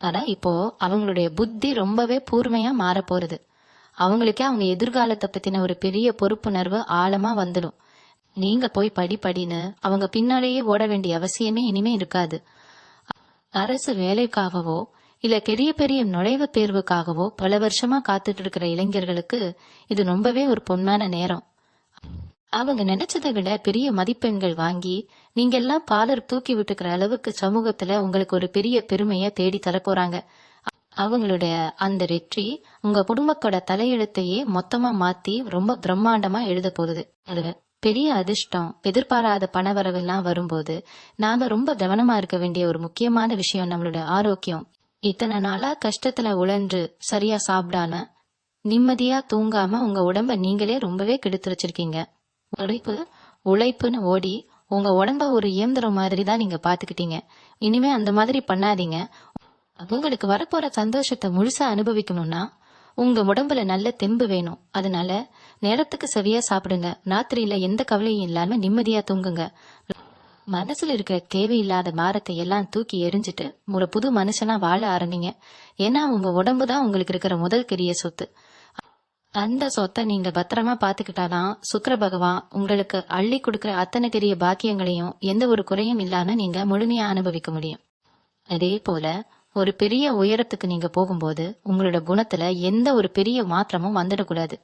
ஆனா இப்போ அவங்களுடைய புத்தி ரொம்பவே கூர்மையா மாற போறது. அவங்களுக்கே அவங்க எதிர்காலத்தை பத்தின ஒரு பெரிய பொறுப்புணர்வு ஆழமா வந்துடும். நீங்க போய் படின்னு அவங்க பின்னாலேயே ஓட வேண்டிய அவசியமே இனிமே இருக்காது. அரசு வேலைக்காகவோ இல்ல பெரிய பெரிய நுழைவு தேர்வுக்காகவோ பல வருஷமா காத்துட்டு இருக்கிற இளைஞர்களுக்கு இது ரொம்பவே ஒரு பொன்னான நேரம். அவங்க நினைச்சதை விட பெரிய மதிப்பெண்கள் வாங்கி நீங்க எல்லாம் பாலர் தூக்கி விட்டுக்கிற அளவுக்கு சமூகத்துல உங்களுக்கு ஒரு பெரிய பெருமைய தேடி தரப்போறாங்க. அவங்களுடைய அந்த வெற்றி உங்க குடும்பத்தோட தலையெழுத்தையே மொத்தமா மாத்தி ரொம்ப பிரம்மாண்டமா எழுத போகுது. அது பெரிய அதிர்ஷ்டம், எதிர்பாராத பணவரவெல்லாம் வரும்போது நாம ரொம்ப கவனமா இருக்க வேண்டிய ஒரு முக்கியமான விஷயம் நம்மளோட ஆரோக்கியம். இத்தனை நாளா கஷ்டத்துல உழன்று சரியா சாப்பிடாம நிம்மதியா தூங்காம உங்க உடம்ப நீங்களே ரொம்பவே கெடுத்து வச்சிருக்கீங்க. உழைப்புன்னு ஓடி உங்க உடம்ப ஒரு இயந்திரம் மாதிரி தான் நீங்க பாத்துக்கிட்டீங்க. இனிமே அந்த மாதிரி பண்ணாதீங்க. உங்களுக்கு வரப்போற சந்தோஷத்தை முழுசா அனுபவிக்கணும்னா உங்க உடம்புல நல்ல தெம்பு வேணும். அதனால நேரத்துக்கு சரியா சாப்பிடுங்க. ராத்திரியில எந்த கவலையும் இல்லாம நிம்மதியா தூங்குங்க. மனசுல இருக்கிற தேவையில்லாத பாரத்தை எல்லாம் தூக்கி எரிஞ்சிட்டு ஒரு புது மனுஷனா வாழ ஆரம்பிங்க. ஏன்னா உங்க உடம்பு தான் உங்களுக்கு இருக்கிற முதல் பெரிய சொத்து. அந்த சொத்தை நீங்க பத்திரமா பாத்துக்கிட்டாதான் சுக்கிர பகவான் உங்களுக்கு அள்ளி கொடுக்கிற அத்தனை பெரிய பாக்கியங்களையும் எந்த ஒரு குறையும் இல்லாம நீங்க முழுமையா அனுபவிக்க முடியும். அதே போல ஒரு பெரிய உயரத்துக்கு நீங்க போகும்போது உங்களோட குணத்துல எந்த ஒரு பெரிய மாற்றமும் வந்துடக்கூடாது.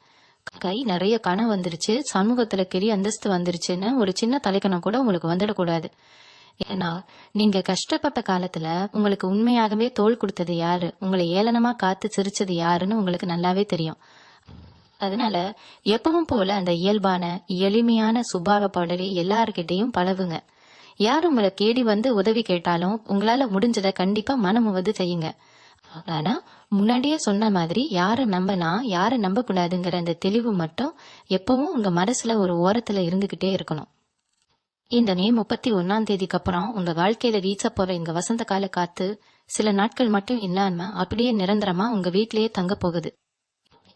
கை நிறைய கணம் வந்துருச்சு, சமூகத்துல பெரிய அந்தஸ்து வந்துருச்சுன்னு ஒரு சின்ன தலைக்கணம் கூட உங்களுக்கு வந்துடக்கூடாது. ஏன்னா நீங்க கஷ்டப்பட்ட காலத்துல உங்களுக்கு உண்மையாகவே தோள் கொடுத்தது யாரு, உங்களை ஏளனமா காத்து சிரிச்சது யாருன்னு உங்களுக்கு நல்லாவே தெரியும். அதனால எப்பவும் போல அந்த இயல்பான எளிமையான சுபாவப்படவே எல்லார்கிட்டையும் பழகுங்க. யார் உங்களை தேடி வந்து உதவி கேட்டாலும் உங்களால முடிஞ்சதை கண்டிப்பா மனமுவது செய்யுங்க. ஆனா முன்னாடியே சொன்ன மாதிரி யாரை நம்பனா யாரை நம்ப கூடாதுங்கிற அந்த தெளிவு மட்டும் எப்பவும் உங்க மனசுல ஒரு ஓரத்துல இருந்துகிட்டே இருக்கணும். இந்த மே 31 அப்புறம் உங்க வாழ்க்கையில வீச போற இந்த வசந்த கால காத்து சில நாட்கள் மட்டும் இல்லாம அப்படியே நிரந்தரமா உங்க வீட்டிலேயே தங்க போகுது.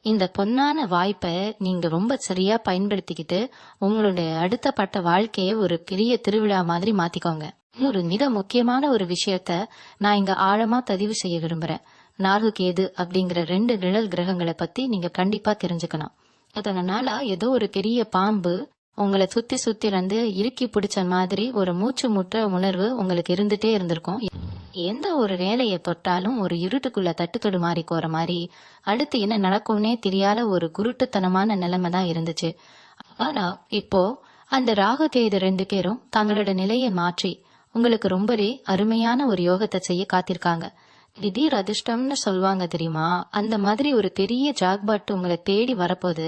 இந்த பொன்னான வாய்ப்பை நீங்க ரொம்ப சரியா பயன்படுத்திக்கிட்டு உங்களுடைய அடுத்த பட்ட வாழ்க்கைய ஒரு பெரிய திருவிழா மாதிரி மாத்திக்கோங்க. ஒரு மிக முக்கியமான ஒரு விஷயத்த நான் இங்க ஆழமா பதிவு செய்ய விரும்புறேன். ராகு கேது அப்படிங்கிற 2 நிழல் கிரகங்களை பத்தி நீங்க கண்டிப்பா தெரிஞ்சுக்கணும். அதனால ஏதோ ஒரு பெரிய பாம்பு உங்களை சுத்தி சுத்தி வந்து இறுக்கி பிடிச்ச மாதிரி ஒரு மூச்சு முற்ற உணர்வு உங்களுக்கு இருந்துட்டே இருந்திருக்கும். எந்த ஒரு வேலையை தொட்டாலும் ஒரு இருட்டுக்குள்ள தட்டுத்தொடு மாறி கோர மாதிரி அடுத்து என்ன நடக்கும்னே தெரியாத ஒரு குருட்டுத்தனமான நிலைமை தான் இருந்துச்சு. ஆனா இப்போ அந்த ராகு கேது 2 பேரும் தங்களோட நிலையை மாற்றி உங்களுக்கு ரொம்பவே அருமையான ஒரு யோகத்தை செய்ய காத்திருக்காங்க. திடீர் அதிர்ஷ்டம்னு சொல்லுவாங்க தெரியுமா, அந்த மாதிரி ஒரு பெரிய ஜாக்பாட் உங்களை தேடி வரப்போது.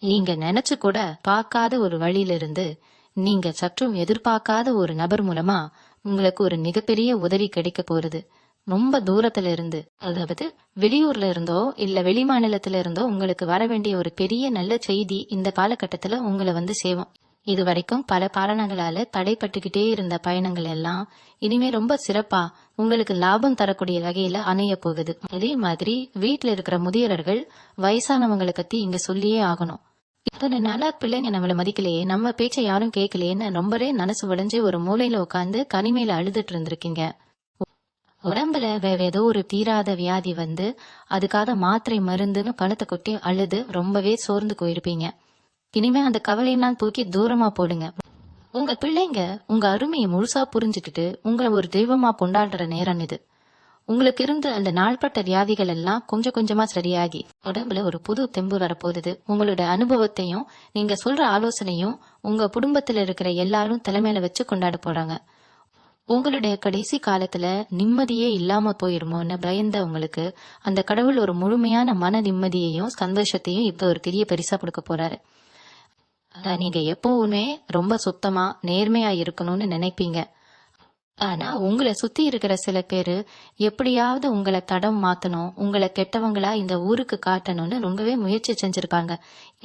நீங்க நினைச்சு கூட பார்க்காத ஒரு வழியில இருந்து நீங்க சற்றும் எதிர்பார்க்காத ஒரு நபர் மூலமா உங்களுக்கு ஒரு மிகப்பெரிய உதவி கிடைக்க போறது. ரொம்ப தூரத்துல இருந்து, அதாவது வெளியூர்ல இருந்தோ இல்ல வெளி மாநிலத்துல இருந்தோ உங்களுக்கு வர வேண்டிய ஒரு பெரிய நல்ல செய்தி இந்த காலகட்டத்துல உங்களை வந்து சேரும். இது வரைக்கும் பல காரணங்களால தடைப்பட்டுக்கிட்டே இருந்த பயணங்கள் எல்லாம் இனிமே ரொம்ப சிறப்பா உங்களுக்கு லாபம் தரக்கூடிய வகையில அமைய போகுது. அதே மாதிரி வீட்டுல இருக்கிற முதியவர்கள் வயசானவங்களை பத்தி இங்க சொல்லியே ஆகணும். இத்தனை நாளா பிள்ளைங்க நம்மள மதிக்கலையே, நம்ம பேச்சை யாரும் கேட்கலையேன்னு ரொம்பவே மனசு உடைஞ்சு ஒரு மூலையில உட்காந்து கனிமையில அழுதுட்டு இருந்திருக்கீங்க. உடம்புல வேற ஏதோ ஒரு தீராத வியாதி வந்து அதுக்காக மாத்திரை மருந்துன்னு பணத்தை கொட்டி அழுது ரொம்பவே சோர்ந்து போயிருப்பீங்க. இனிமே அந்த கவலையெல்லாம் தூக்கி தூரமா போடுங்க. உங்க பிள்ளைங்க உங்க அருமையை முழுசா புரிஞ்சுக்கிட்டு உங்களை ஒரு தெய்வமா கொண்டாடுற நேரம் இது. உங்களுக்கு இருந்த அந்த நாள்பட்ட வியாதிகள் எல்லாம் கொஞ்சம் கொஞ்சமா சரியாகி உடம்புல ஒரு புது தெம்பு வரப்போகுது. உங்களோட அனுபவத்தையும் நீங்க சொல்ற ஆலோசனையும் உங்க குடும்பத்துல இருக்கிற எல்லாரும் தலைமையில வச்சு கொண்டாட போறாங்க. உங்களுடைய கடைசி காலத்துல நிம்மதியே இல்லாம போயிருமோன்னு பயந்த உங்களுக்கு அந்த கடவுள் ஒரு முழுமையான மன நிம்மதியையும் சந்தோஷத்தையும் இப்ப ஒரு பெரிய பரிசா கொடுக்க போறாரு. நீங்க எப்பவுமே ரொம்ப சுத்தமா நேர்மையா இருக்கணும்னு நினைப்பீங்க. ஆனா உங்களை சுத்தி இருக்கிற சில பேரு எப்படியாவது உங்களை தடம் மாத்தணும், உங்களை கெட்டவங்களா இந்த ஊருக்கு காட்டணும்னு ரொம்பவே முயற்சி செஞ்சிருப்பாங்க.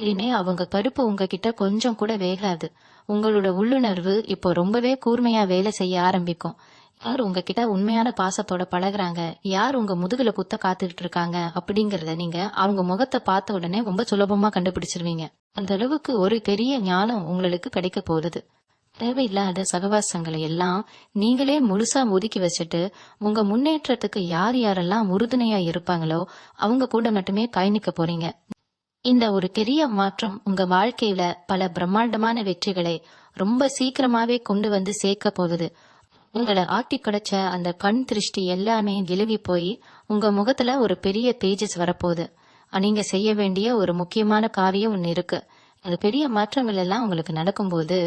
இனிமே அவங்க பருப்பு உங்ககிட்ட கொஞ்சம் கூட வேகாது. உங்களோட உள்ளுணர்வு இப்போ ரொம்பவே கூர்மையா வேலை செய்ய ஆரம்பிக்கும். யார் உங்ககிட்ட உண்மையான பாசத்தோட பழகுறாங்க, யார் உங்க முதுகுல குத்த காத்துக்கிட்டு இருக்காங்க அப்படிங்கறத நீங்க அவங்க முகத்தை பார்த்த உடனே ரொம்ப சுலபமா கண்டுபிடிச்சிருவீங்க. அந்த அளவுக்கு ஒரு பெரிய ஞானம் உங்களுக்கு கிடைக்க போகுது. தேவையில்லாத சகவாசங்களை எல்லாம் நீங்களே முழுசா ஒதுக்கி வச்சுட்டு உங்க முன்னேற்றத்துக்கு யார் யாரெல்லாம் உறுதுணையா இருப்பாங்களோ அவங்க கூட மட்டுமே பயணிக்க போறீங்க. இந்த ஒரு பெரிய மாற்றம் உங்க வாழ்க்கையில பல பிரம்மாண்டமான வெற்றிகளை ரொம்ப சீக்கிரமாவே கொண்டு வந்து சேர்க்க போகுது. உங்களை ஆட்டி படைச்ச அந்த கண் திருஷ்டி எல்லாமே விலகி போய் உங்க முகத்துல ஒரு பெரிய தேஜஸ் வரப்போகுது. நீங்க செய்ய வேண்டிய ஒரு முக்கியமான காரியம் ஒண்ணு இருக்கு. அது பெரிய மாற்றங்கள் எல்லாம் உங்களுக்கு நடக்கும்போது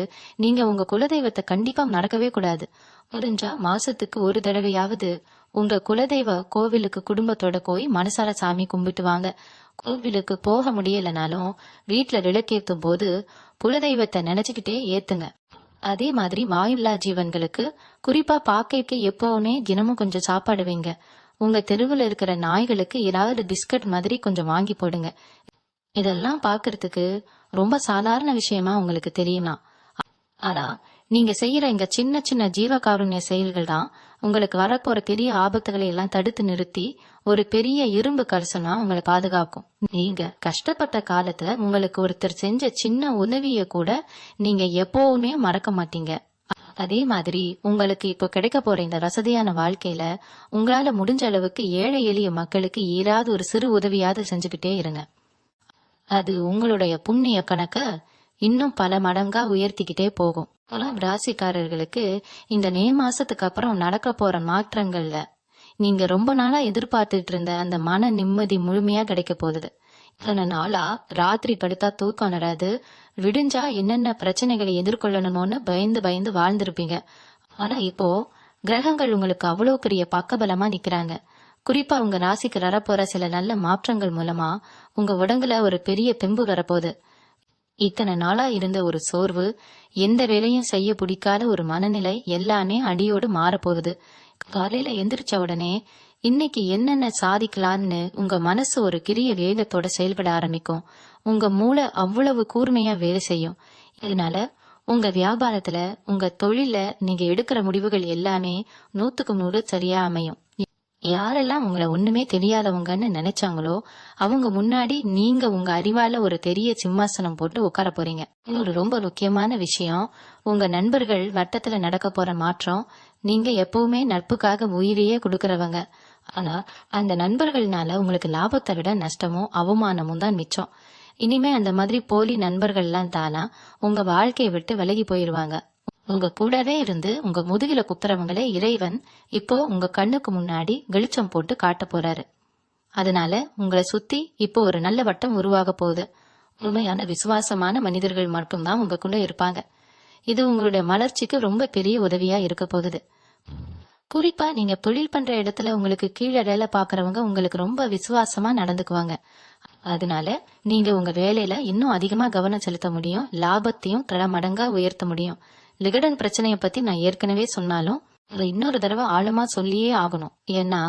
நீங்க உங்க குலதெய்வத்தை கண்டிப்பா நடக்கவே கூடாது. முடிஞ்சா மாசத்துக்கு ஒரு தடவையாவது உங்க குலதெய்வ கோவிலுக்கு குடும்பத்தோட போய் மனசார சாமி கும்பிட்டு வாங்க. கோவிலுக்கு போக முடியலனாலும் வீட்டுல விளக்கேற்றும் போது குலதெய்வத்தை நினைச்சுக்கிட்டே ஏத்துங்க. அதே மாதிரி வாயில்லா ஜீவன்களுக்கு குறிப்பா பாக்கைக்கு எப்பவுமே தினமும் கொஞ்சம் சாப்பாடு வைங்க. உங்க தெருவுல இருக்கிற நாய்களுக்கு ஏதாவது பிஸ்கட் மாதிரி கொஞ்சம் வாங்கி போடுங்க. இதெல்லாம் பாக்குறதுக்கு ரொம்ப சாதாரண விஷயமா உங்களுக்கு தெரியலாம். ஆனா நீங்க செய்யற இங்க சின்ன சின்ன ஜீவகாருண்ய செயல்கள் தான் உங்களுக்கு வரப்போற பெரிய ஆபத்துகளை எல்லாம் தடுத்து நிறுத்தி ஒரு பெரிய இரும்பு கலசனா உங்களை பாதுகாக்கும். நீங்க கஷ்டப்பட்ட காலத்துல உங்களுக்கு ஒருத்தர் செஞ்ச சின்ன உதவிய கூட நீங்க எப்பவுமே மறக்க மாட்டீங்க. அதே மாதிரி உங்களுக்கு இப்போ கிடைக்க போற இந்த வசதியான வாழ்க்கையில உங்களால முடிஞ்ச அளவுக்கு ஏழை எளிய மக்களுக்கு ஏதாவது ஒரு சிறு உதவியாவது செஞ்சுக்கிட்டே இருங்க. அது உங்களுடைய புண்ணிய கணக்க இன்னும் பல மடங்கா உயர்த்திக்கிட்டே போகும். ராசிக்காரர்களுக்கு இந்த மே மாசத்துக்கு அப்புறம் நடக்க போற மாற்றங்கள்ல நீங்க ரொம்ப நாளா எதிர்பார்த்துட்டு இருந்த அந்த மன நிம்மதி முழுமையா கிடைக்க போகுது. இத்தனை நாளா ராத்திரி படுத்தா தூக்கம் வராது, விடிஞ்சா என்னென்ன பிரச்சனைகளை எதிர்கொள்ளணும்னு பயந்து பயந்து வாழ்ந்திருப்பீங்க. ஆனா இப்போ கிரகங்கள் உங்களுக்கு அவ்வளவு பெரிய பக்கபலமா நிக்கிறாங்க. குறிப்பா உங்க ராசிக்கு வரப்போற சில நல்ல மாற்றங்கள் மூலமா உங்க உடம்புல ஒரு பெரிய தெம்பு வரப்போகுது. இத்தனை நாளா இருந்த ஒரு சோர்வு, எந்த வேலையும் செய்ய பிடிக்காத ஒரு மனநிலை எல்லாமே அடியோடு மாறப்போகுது. காலையில எந்திரிச்ச உடனே இன்னைக்கு என்னென்ன சாதிக்கலான்னு உங்க மனசு ஒரு கிரிய வேகத்தோட செயல்பட ஆரம்பிக்கும். உங்க மூளை அவ்வளவு கூர்மையா வேலை செய்யும். இதனால உங்க வியாபாரத்துல, உங்க தொழில நீங்க எடுக்கிற முடிவுகள் எல்லாமே 100க்கு 100 சரியா அமையும். யாரெல்லாம் உங்களை ஒண்ணுமே தெரியாதவங்கன்னு நினைச்சாங்களோ அவங்க முன்னாடி நீங்க உங்க அறிவால ஒரு பெரிய சிம்மாசனம் போட்டு உட்கார போறீங்க. ஒரு ரொம்ப முக்கியமான விஷயம், உங்க நண்பர்கள் வட்டத்துல நடக்க போற மாற்றம். நீங்க எப்பவுமே நட்புக்காக உயிரையே கொடுக்கறவங்க. ஆனா அந்த நண்பர்கள்னால உங்களுக்கு லாபத்தை விட நஷ்டமும் அவமானமும் தான் மிச்சம். இனிமே அந்த மாதிரி போலி நண்பர்கள்லாம் தானா உங்க வாழ்க்கையை விட்டு விலகி போயிருவாங்க. உங்க கூடவே இருந்து உங்க முதுகில குத்துறவங்களே இறைவன் இப்போ உங்க கண்ணுக்கு முன்னாடி வெளிச்சம் போட்டு காட்ட போறாரு. அதனால உங்களை சுத்தி இப்போ ஒரு நல்ல வட்டம் உருவாக போகுது. உண்மையான விசுவாசமான மனிதர்கள் மட்டும்தான் உங்களுக்குள்ள இருப்பாங்க. இது உங்களுடைய வளர்ச்சிக்கு ரொம்ப பெரிய உதவியா இருக்க போகுது. குறிப்பா நீங்க தொழில் பண்ற இடத்துல உங்களுக்கு கீழே வேலை பாக்குறவங்க உங்களுக்கு ரொம்ப விசுவாசமா நடந்துக்குவாங்க. அதனால நீங்க உங்க வேலையில இன்னும் அதிகமா கவனம் செலுத்த முடியும், லாபத்தையும் பல மடங்கா உயர்த்த முடியும். லிகடன் பிரச்சனைய பத்தி நான் ஏற்கனவே சொன்னாலும் அதை இன்னொரு தடவை ஆழமா சொல்லியே ஆகணும். ஏன்னா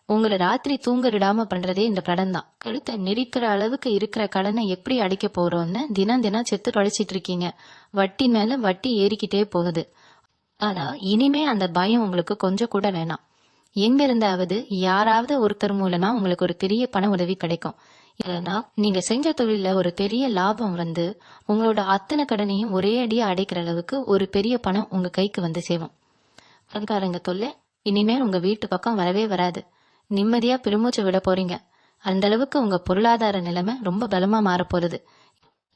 உங்களை ராத்திரி தூங்க விடாம பண்றதே இந்த கடன் தான். கழுத்தை நெரிக்கிற அளவுக்கு இருக்கிற கடனை எப்படி அடைக்க போறோம்னு தினம் தினம் செத்து பழிச்சிட்டு இருக்கீங்க. வட்டி மேல வட்டி ஏறிக்கிட்டே போகுது. ஆனா இனிமே அந்த பயம் உங்களுக்கு கொஞ்சம் கூட வேணாம். எங்க இருந்தாவது யாராவது ஒருத்தர் மூலமா உங்களுக்கு ஒரு பெரிய பண உதவி கிடைக்கும். இல்லைன்னா நீங்க செஞ்ச தொழில ஒரு பெரிய லாபம் வந்து உங்களோட அத்தனை கடனையும் ஒரே அடியா அடைக்கிற அளவுக்கு ஒரு பெரிய பணம் உங்க கைக்கு வந்து சேரும். பணக்காரங்க தொல்லை இனிமேல் உங்க வீட்டு பக்கம் வரவே வராது. நிம்மதியா பெருமூச்சு விட போறீங்க. அந்த அளவுக்கு உங்க பொருளாதார நிலைமை ரொம்ப பலமா மாறப்போறது.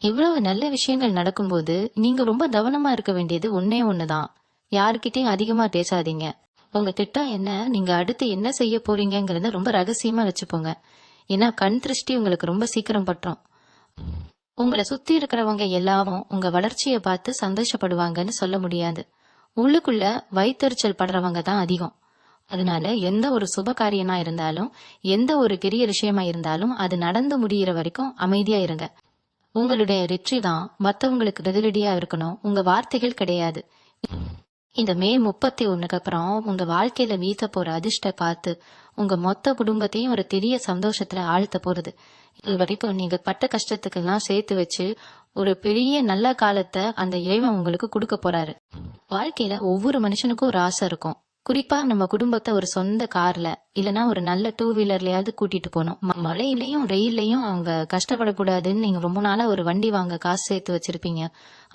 இவ்வளவு நல்ல விஷயங்கள் நடக்கும்போது நீங்க ரொம்ப கவனமா இருக்க வேண்டியது ஒன்னே ஒண்ணுதான். யாருக்கிட்டையும் அதிகமா பேசாதீங்க. உங்க திட்டம் என்ன, நீங்க அடுத்து என்ன செய்ய போறீங்கிறத ரொம்ப ரகசியமா வச்சுப்போங்க. ஏன்னா கண் திருஷ்டி உங்களுக்கு ரொம்ப சீக்கிரம் பற்றும். உங்களை சுத்தி இருக்கிறவங்க எல்லாரும் உங்க வளர்ச்சியை பார்த்து சந்தோஷப்படுவாங்கன்னு சொல்ல முடியாது. உள்ளுக்குள்ள வயிற்றுச்சல் படுறவங்க தான் அதிகம். அதனால எந்த ஒரு சுப காரியமா இருந்தாலும், எந்த ஒரு பெரிய விஷயமா இருந்தாலும் அது நடந்து முடிகிற வரைக்கும் அமைதியா இருங்க. உங்களுடைய வெற்றி தான் மற்றவங்களுக்கு பதிலடியா இருக்கணும், உங்க வார்த்தைகள் கிடையாது. இந்த மே 31க்கு அப்புறம் உங்க வாழ்க்கையில வீச போற அதிர்ஷ்ட காத்து உங்க மொத்த குடும்பத்தையும் ஒரு பெரிய சந்தோஷத்துல ஆழ்த்த போறது. இது வரைக்கும் நீங்க பட்ட கஷ்டத்துக்கு எல்லாம் சேர்த்து வச்சு ஒரு பெரிய நல்ல காலத்தை அந்த இறைவன் உங்களுக்கு கொடுக்க போறாரு. வாழ்க்கையில ஒவ்வொரு மனுஷனுக்கும் ஒரு ஆசை இருக்கும். குறிப்பா நம்ம குடும்பத்தை ஒரு சொந்த கார்ல இல்லனா ஒரு நல்ல 2 வீலர்லயாவது கூட்டிட்டு போனோம். மழையிலயும் ரெயிலையும் அவங்க கஷ்டப்படக்கூடாதுன்னு நீங்க ரொம்ப நாளா ஒரு வண்டி வாங்க காசு சேர்த்து வச்சிருப்பீங்க.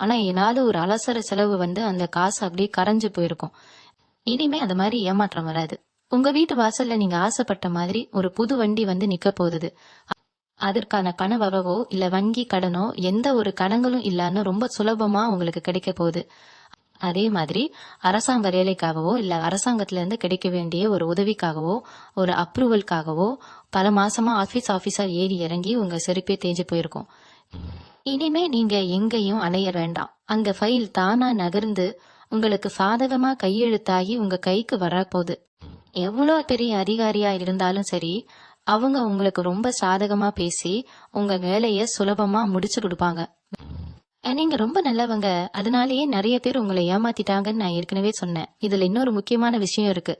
ஆனா ஏதாவது ஒரு அவசர செலவு வந்து அந்த காசு அப்படியே கரைஞ்சு போயிருக்கும். இனிமே அந்த மாதிரி ஏமாற்றம் வராது. உங்க வீட்டு வாசல்ல நீங்க ஆசைப்பட்ட மாதிரி ஒரு புது வண்டி வந்து நிக்க போகுது. அதற்கான பண வரவோ இல்ல வங்கி கடனோ எந்த ஒரு கடன்களும் இல்லாம ரொம்ப சுலபமா உங்களுக்கு கிடைக்க போகுது. அதே மாதிரி அரசாங்க வேலைக்காகவோ இல்ல அரசாங்கத்துல இருந்து கிடைக்க வேண்டிய ஒரு உதவிக்காகவோ ஒரு அப்ரூவல்காகவோ பல மாசமா ஆபீசர் ஏறி இறங்கி உங்க செருப்பே தேஞ்சு போயிருக்கும். இனிமே நீங்க எங்கேயும் அலைய வேண்டாம். அங்க ஃபைல் தானா நகர்ந்து உங்களுக்கு சாதகமா கையெழுத்தாகி உங்க கைக்கு வரப்போகுது. எவ்வளவு பெரிய அதிகாரியா இருந்தாலும் சரி, அவங்க உங்களுக்கு ரொம்ப சாதகமா பேசி உங்க வேலைய சுலபமா முடிச்சு கொடுப்பாங்க. நீங்க ரொம்ப நல்லவங்க, அதனாலேயே நிறைய பேர் உங்களை ஏமாத்திட்டாங்கன்னு நான் ஏற்கனவே சொன்னேன். இதுல இன்னொரு முக்கியமான விஷயம் இருக்கு.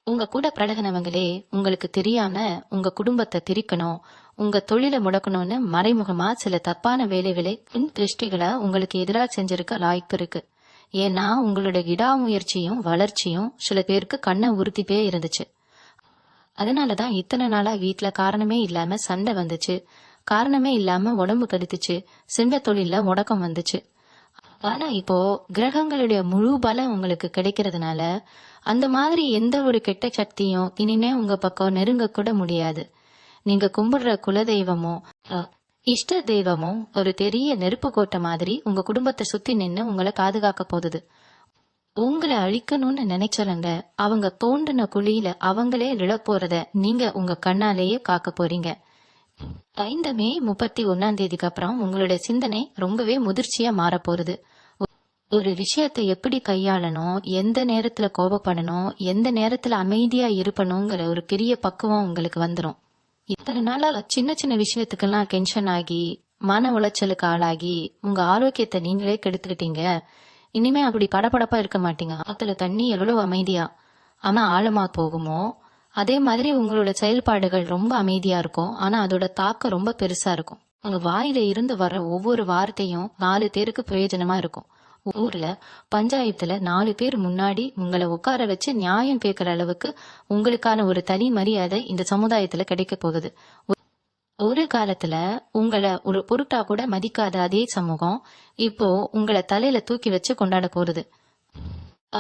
உங்க கூட பழகினவங்களே உங்களுக்கு தெரியாம உங்க குடும்பத்தை திரிக்கணும், உங்க தொழிலை முடக்கணும்னு மறைமுகமா சில தப்பான வேலைகளை திருஷ்டிகளை உங்களுக்கு எதிராக செஞ்சிருக்க வாய்ப்பு இருக்கு. ஏன்னா உங்களோட விடாமுயற்சியும் வளர்ச்சியும் சில பேருக்கு கண்ணை உறுத்திட்டே இருந்துச்சு. அதனாலதான் இத்தனை நாளா வீட்டுல காரணமே இல்லாம சண்டை வந்துச்சு, காரணமே இல்லாம உடம்பு கெடுத்துச்சு, சிம்ப தொழில முடக்கம் வந்துச்சு. ஆனா இப்போ கிரகங்களுடைய முழு பலம் உங்களுக்கு கிடைக்கிறதுனால அந்த மாதிரி எந்த ஒரு கெட்ட சக்தியும் இனிமே உங்க பக்கம் நெருங்க கூட முடியாது. நீங்க கும்பிடுற குலதெய்வமோ இஷ்ட தெய்வமோ ஒரு பெரிய நெருப்பு கோட்டை மாதிரி உங்க குடும்பத்தை சுத்தி நின்னு உங்களை பாதுகாக்க போகுது. உங்களை அழிக்கணும்னு நினைச்சவங்க அவங்க தோண்டின குழியில அவங்களே விழப்போறத நீங்க உங்க கண்ணாலேயே காக்க போறீங்க. 5 மே 31 அப்புறம் உங்களுடைய சிந்தனை ரொம்பவே முதிர்ச்சியா மாற போறது. ஒரு விஷயத்தை எப்படி கையாளணும், எந்த நேரத்துல கோபப்படணும், எந்த நேரத்துல அமைதியா இருப்பணுங்கிற ஒரு பெரிய பக்குவம் உங்களுக்கு வந்துடும். இத்தனை நாளா சின்ன சின்ன விஷயத்துக்கெல்லாம் டென்ஷன் ஆகி மன உளைச்சலுக்கு ஆளாகி உங்க ஆரோக்கியத்தை நீங்களே கெடுத்துக்கிட்டீங்க. இனிமே அப்படி படபடப்பா இருக்க மாட்டீங்க. ஆத்துல தண்ணி எவ்வளவு அமைதியா ஆனா ஆழமா போகுமோ அதே மாதிரி உங்களோட செயல்பாடுகள் ரொம்ப அமைதியா இருக்கும். ஆனா அதோட தாக்கம் ரொம்ப பெருசா இருக்கும். உங்க வாயில இருந்து வர ஒவ்வொரு வார்த்தையும் 4 பேருக்கு பிரயோஜனமா இருக்கும். ஊர்ல பஞ்சாயத்துல 4 பேர் முன்னாடி உங்களை உட்கார வச்சு நியாயம் கேட்கிற அளவுக்கு உங்களுக்கான ஒரு தனி மரியாதை இந்த சமுதாயத்துல கிடைக்க போகுது. ஒரு காலத்துல உங்களை ஒரு பொருட்டா கூட மதிக்காத அதே சமூகம் இப்போ உங்களை தலையில தூக்கி வச்சு கொண்டாட போறது.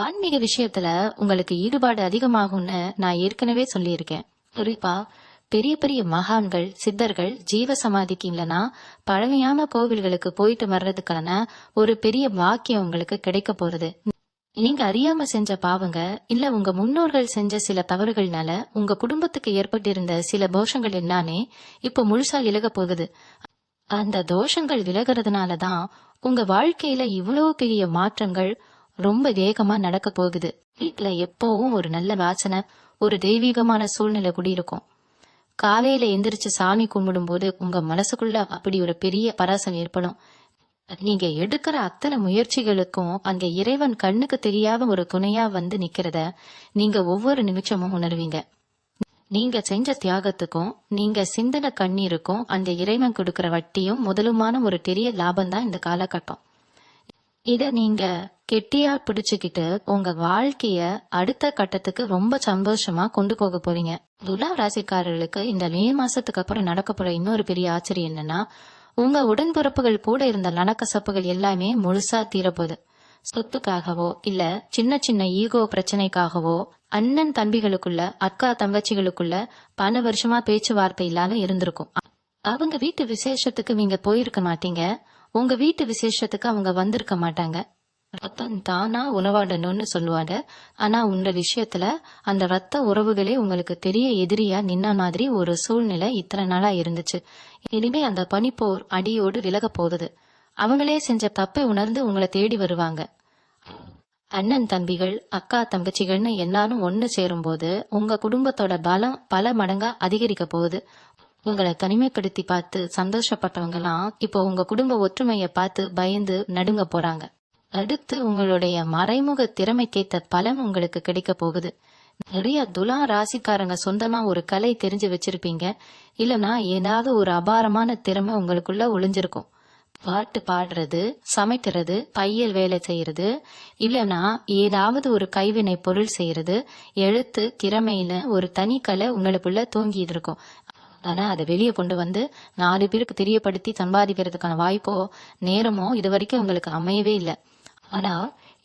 ஆன்மீக விஷயத்துல உங்களுக்கு ஈடுபாடு அதிகமாகும்னு நான் ஏற்கனவே சொல்லியிருக்கேன். குறிப்பா பெரிய பெரிய மகான்கள் சித்தர்கள் ஜீவ சமாதிக்கு இல்லைன்னா பழமையான கோவில்களுக்கு போயிட்டு வர்றதுக்கான ஒரு பெரிய வாக்கியம் உங்களுக்கு கிடைக்க போறது. நீங்க அறியாம செஞ்ச பாவங்க இல்ல உங்க முன்னோர்கள் செஞ்ச சில தவறுகள்னால உங்க குடும்பத்துக்கு ஏற்பட்டிருந்த சில தோஷங்கள் எல்லாமே இப்போ முழுசா விலக போகுது. அந்த தோஷங்கள் விலகிறதுனாலதான் உங்க வாழ்க்கையில இவ்வளவு பெரிய மாற்றங்கள் ரொம்ப வேகமா நடக்க போகுது. வீட்டுல எப்பவும் ஒரு நல்ல வாசனை, ஒரு தெய்வீகமான சூழ்நிலை குடியிருக்கும். காலையில எந்திரிச்சு சாமி கும்பிடும் போது உங்க மனசுக்குள்ள அப்படி ஒரு பெரிய பரவசம் ஏற்படும். நீங்க எடுக்கிற அத்தனை முயற்சிகளுக்கும் அங்க இறைவன் கண்ணுக்கு தெரியாத ஒரு துணையா வந்து நிக்கிறத நீங்க ஒவ்வொரு நிமிஷமும் உணர்வீங்க. நீங்க செஞ்ச தியாகத்துக்கும் நீங்க சிந்தன கண்ணீருக்கும் அந்த இறைவன் கொடுக்கிற வட்டியும் முதலுமான ஒரு பெரிய லாபம் தான் இந்த காலகட்டம். இத நீங்க கெட்டியா பிடிச்சுக்கிட்டு உங்க வாழ்க்கைய அடுத்த கட்டத்துக்கு ரொம்ப சந்தோஷமா கொண்டு போக போறீங்க. துலா ராசிக்காரர்களுக்கு இந்த மே மாசத்துக்கு அப்புறம் நடக்க போற இன்னொரு பெரிய ஆச்சரியம் என்னன்னா, உங்க உடன்பிறப்புகள் கூட இருந்த லனக்கசப்புகள் எல்லாமே முழுசா தீரப்போகுது. சொத்துக்காகவோ இல்ல சின்ன சின்ன ஈகோ பிரச்சனைக்காகவோ அண்ணன் தம்பிகளுக்குள்ள அக்கா தங்கச்சிகளுக்குள்ள பல வருஷமா பேச்சுவார்த்தை இல்லாம இருந்திருக்கும். அவங்க வீட்டு விசேஷத்துக்கு நீங்க போயிருக்க மாட்டீங்க, உங்க வீட்டு விசேஷத்துக்கு அவங்க வந்திருக்க மாட்டாங்க. ரத்தம் தானா உணவாடணும்னு சொல்லுவாங்க. ஆனா உங்க விஷயத்துல அந்த ரத்த உறவுகளே உங்களுக்கு பெரிய எதிரியா நின்ன மாதிரி ஒரு சூழ்நிலை இத்தனை நாளா இருந்துச்சு. இனிமே அந்த பனிப்போர் அடியோடு விலக போகுது. அவங்களே செஞ்ச தப்பை உணர்ந்து உங்களை தேடி வருவாங்க. அண்ணன் தம்பிகள் அக்கா தங்கச்சிகள்னு எல்லாரும் ஒண்ணு சேரும் போது உங்க குடும்பத்தோட பலம் பல மடங்கா அதிகரிக்க போகுது. உங்களை தனிமைப்படுத்தி பார்த்து சந்தோஷப்பட்டவங்க எல்லாம் இப்போ உங்க குடும்ப ஒற்றுமையை பார்த்து பயந்து நடுங்க போறாங்க. அடுத்து உங்களுடைய மறைமுக திறமைக்கேத்த பலன் உங்களுக்கு கிடைக்க போகுது. நிறைய துலா ராசிக்காரங்க சொந்தமா ஒரு கலை தெரிஞ்சு வச்சிருப்பீங்க, இல்லனா ஏதாவது ஒரு அபாரமான திறமை உங்களுக்குள்ள ஒளிஞ்சிருக்கும். பாட்டு பாடுறது, சமைக்கிறது, தையல் வேலை செய்யறது, இல்லனா ஏதாவது ஒரு கைவினை பொருள் செய்யறது, எழுத்து திறமையில ஒரு தனி கலை உங்களுக்குள்ள தூங்கி இருக்கும். ஆனா அதை வெளியே கொண்டு வந்து 4 பேருக்கு தெரியப்படுத்தி சம்பாதிக்கிறதுக்கான வாய்ப்போ நேரமோ இது வரைக்கும் உங்களுக்கு அமையவே இல்லை. ஆனா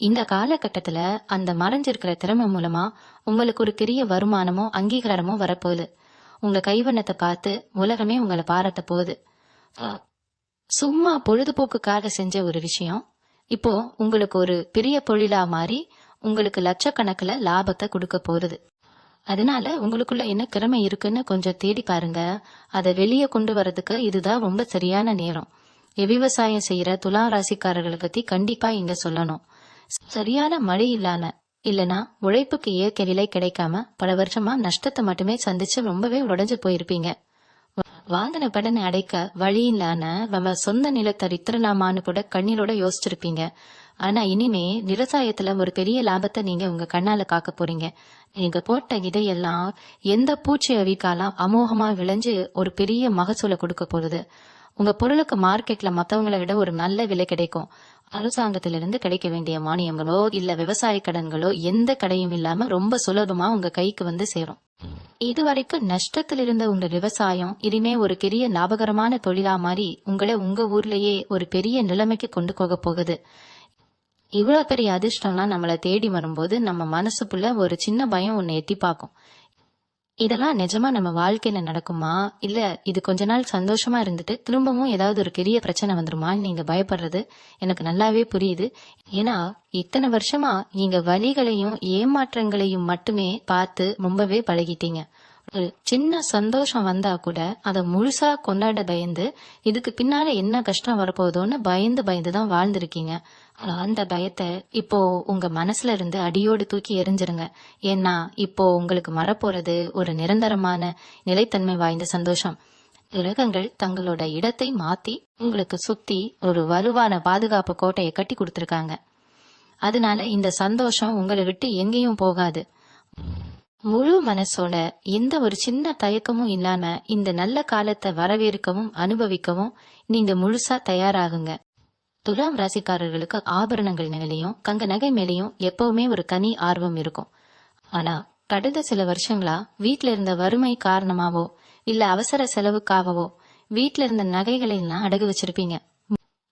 இந்த காலகட்டத்துல அந்த மறைஞ்சிருக்கிற திறமை மூலமா உங்களுக்கு ஒரு பெரிய வருமானமோ அங்கீகாரமோ வரப்போகுது. உங்க கைவண்ணத்தை பார்த்து உலகமே உங்களை பாராட்ட போகுது. சும்மா பொழுதுபோக்குக்காக செஞ்ச ஒரு விஷயம் இப்போ உங்களுக்கு ஒரு பெரிய பொழிலா மாறி உங்களுக்கு லட்சக்கணக்கில் லாபத்தை கொடுக்க போகுது. அதனால உங்களுக்குள்ள என்ன திறமை இருக்குன்னு கொஞ்சம் தேடி பாருங்க. அதை வெளியே கொண்டு வரதுக்கு இதுதான் ரொம்ப சரியான நேரம். விவசாயம் செய்யற துலா ராசிக்காரர்களை பத்தி கண்டிப்பா இங்க சொல்லணும். சரியான மழை இல்லனா உழைப்புக்கு ஏற்க விலை கிடைக்காம பல வருஷமா நஷ்டத்தை மட்டுமே சந்திச்சு ரொம்பவே உடைஞ்சு போயிருப்பீங்க. வாங்கின கடனை அடைக்க வழி இல்லாம நம்ம சொந்த நிலத்தை வித்துறலாமான்னு கூட கண்ணீரோட யோசிச்சிருப்பீங்க. ஆனா இனிமே விவசாயத்துல ஒரு பெரிய லாபத்தை நீங்க உங்க கண்ணால காக்க போறீங்க. நீங்க போட்ட இதையெல்லாம் எந்த பூச்சி அவிக்காலாம் அமோகமா விளைஞ்சு ஒரு பெரிய மகசூலை கொடுக்க போகுது. உங்க பொருளுக்கு மார்க்கெட்ல மத்தவங்களை விட ஒரு நல்ல விலை கிடைக்கும். அரசாங்கத்திலிருந்து கிடைக்க வேண்டிய மானியங்களோ இல்ல விவசாய கடன்களோ எந்த கடையும் இல்லாம ரொம்ப சுலபமா உங்க கைக்கு வந்து சேரும். இதுவரைக்கும் நஷ்டத்தில் இருந்த உங்க விவசாயம் இனிமே ஒரு பெரிய லாபகரமான தொழிலா மாறி உங்களை உங்க ஊர்லயே ஒரு பெரிய நிலைமைக்கு கொண்டு போக போகுது. இவ்வளவு பெரிய அதிர்ஷ்டம்லாம் நம்மளை தேடி வரும்போது நம்ம மனசுக்குள்ள ஒரு சின்ன பயம் ஒண்ணு எட்டி பார்க்கும். இதெல்லாம் நிஜமா நம்ம வாழ்க்கையில நடக்குமா, இல்ல இது கொஞ்ச நாள் சந்தோஷமா இருந்துட்டு திரும்பவும் ஏதாவது ஒரு பெரிய பிரச்சனை வந்துருமான்னு நீங்க பயப்படுறது எனக்கு நல்லாவே புரியுது. ஏன்னா இத்தனை வருஷமா நீங்க வலிகளையும் ஏமாற்றங்களையும் மட்டுமே பார்த்து ரொம்பவே பழகிட்டீங்க. ஒரு சின்ன சந்தோஷம் வந்தா கூட அதை முழுசா கொண்டாட பயந்து இதுக்கு பின்னால என்ன கஷ்டம் வரப்போகுதோன்னு பயந்து பயந்துதான் வாழ்ந்திருக்கீங்க. அந்த பயத்தை இப்போ உங்க மனசுல இருந்து அடியோடு தூக்கி எறிஞ்சிருங்க. ஏன்னா இப்போ உங்களுக்கு வரப்போறது ஒரு நிரந்தரமான நிலைத்தன்மை வாய்ந்த சந்தோஷம். கிரகங்கள் தங்களோட இடத்தை மாத்தி உங்களுக்கு சுத்தி ஒரு வலுவான பாதுகாப்பு கோட்டையை கட்டி கொடுத்திருக்காங்க. அதனால இந்த சந்தோஷம் உங்களை விட்டு எங்கேயும் போகாது. முழு மனசோட எந்த ஒரு சின்ன தயக்கமும் இல்லாம இந்த நல்ல காலத்தை வரவேற்கவும் அனுபவிக்கவும் நீங்க முழுசா தயாராகுங்க. துலாம் ராசிக்காரர்களுக்கு ஆபரணங்கள் மேலேயும் தங்க நகை மேலேயும் எப்பவுமே ஒரு தனி ஆர்வம் இருக்கும். ஆனா கடந்த சில வருஷங்களா வீட்டுல இருந்த வறுமை காரணமாவோ இல்ல அவசர செலவுக்காகவோ வீட்டுல இருந்த நகைகளை எல்லாம் அடகு வச்சிருப்பீங்க.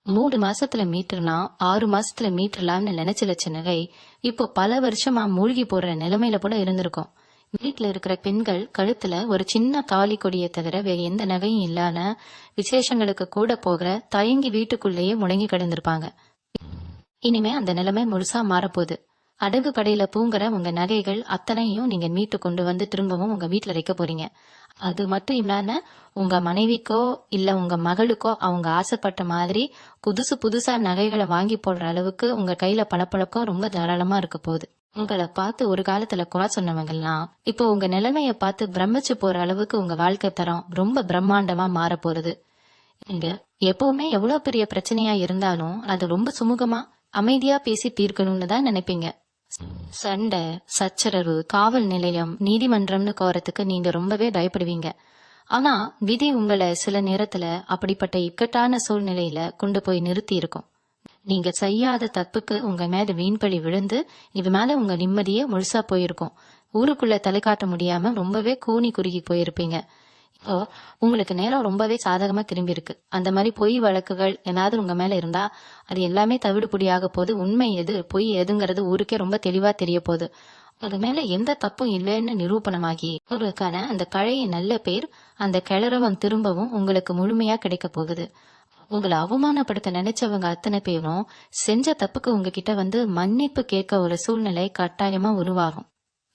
3 மாசத்துல மீட்டுலாம் 6 மாசத்துல மீட்டுலாம்னு நினைச்சு வச்ச நகை இப்போ பல வருஷமா மூழ்கி போடுற நிலைமையில கூட இருந்திருக்கும். வீட்டுல இருக்கிற பெண்கள் கழுத்துல ஒரு சின்ன தாலி கொடியை தவிர வேற எந்த நகையும் இல்லாம விசேஷங்களுக்கு கூட போகிற தயங்கி வீட்டுக்குள்ளேயே முடங்கி கிடந்திருப்பாங்க. இனிமே அந்த நிலைமை முழுசா மாறப்போகுது. அடகு கடையில பூங்குற உங்க நகைகள் அத்தனையும் நீங்க மீட்டு கொண்டு வந்து திரும்பவும் உங்க வீட்டுல வைக்க போறீங்க. அது மட்டும் இல்லாம உங்க மனைவிக்கோ இல்ல உங்க மகளுக்கோ அவங்க ஆசைப்பட்ட மாதிரி புதுசு புதுசா நகைகளை வாங்கி போடுற அளவுக்கு உங்க கையில பணப்பழக்கம் ரொம்ப தாராளமா இருக்க போகுது. உங்களை பார்த்து ஒரு காலத்துல குறை சொன்னவங்கலாம் இப்போ உங்க நிலைமைய பார்த்து பிரமிச்சு போற அளவுக்கு உங்க வாழ்க்கை தரம் ரொம்ப பிரம்மாண்டமா மாற போறது. நீங்க எப்பவுமே எவ்வளவு பெரிய பிரச்சனையா இருந்தாலும் அது ரொம்ப சுமூகமா அமைதியா பேசி தீர்க்கணும்னு தான் நினைப்பீங்க. சண்டை, சச்சரவு, காவல் நிலையம், நீதிமன்றம்னு கோரத்துக்கு நீங்க ரொம்பவே பயப்படுவீங்க. ஆனா விதி உங்களை சில நேரத்துல அப்படிப்பட்ட இக்கட்டான சூழ்நிலையில கொண்டு போய் நிறுத்தி இருக்கும். நீங்க செய்யாத தப்புக்கு உங்க மேல வீண்பழி விழுந்து இது மேல உங்க நிம்மதியே முழுசா போயிருக்கும். ஊருக்குள்ள தலை காட்ட முடியாம ரொம்பவே கூனி குறுகி போயிருப்பீங்க. இப்போ உங்களுக்கு நேரம் ரொம்பவே சாதகமா திரும்பி இருக்கு. அந்த மாதிரி பொய் வழக்குகள் ஏதாவது உங்க மேல இருந்தா அது எல்லாமே தவிடுபடியாக போகுது. உண்மை எது பொய் எதுங்கிறது ஊருக்கே ரொம்ப தெளிவா தெரிய போகுது. அது மேல எந்த தப்பும் இல்லைன்னு நிரூபணமாகி உங்களுக்கான அந்த பழைய நல்ல பேர் அந்த கிளறவன் திரும்பவும் உங்களுக்கு முழுமையா கிடைக்க போகுது. உங்களை அவமானப்படுத்த நினைச்சவங்க அத்தனை பேரும் செஞ்ச தப்புக்கு உங்ககிட்ட வந்து மன்னிப்பு கேட்க ஒரு சூழ்நிலை கட்டாயமா உருவாகும்.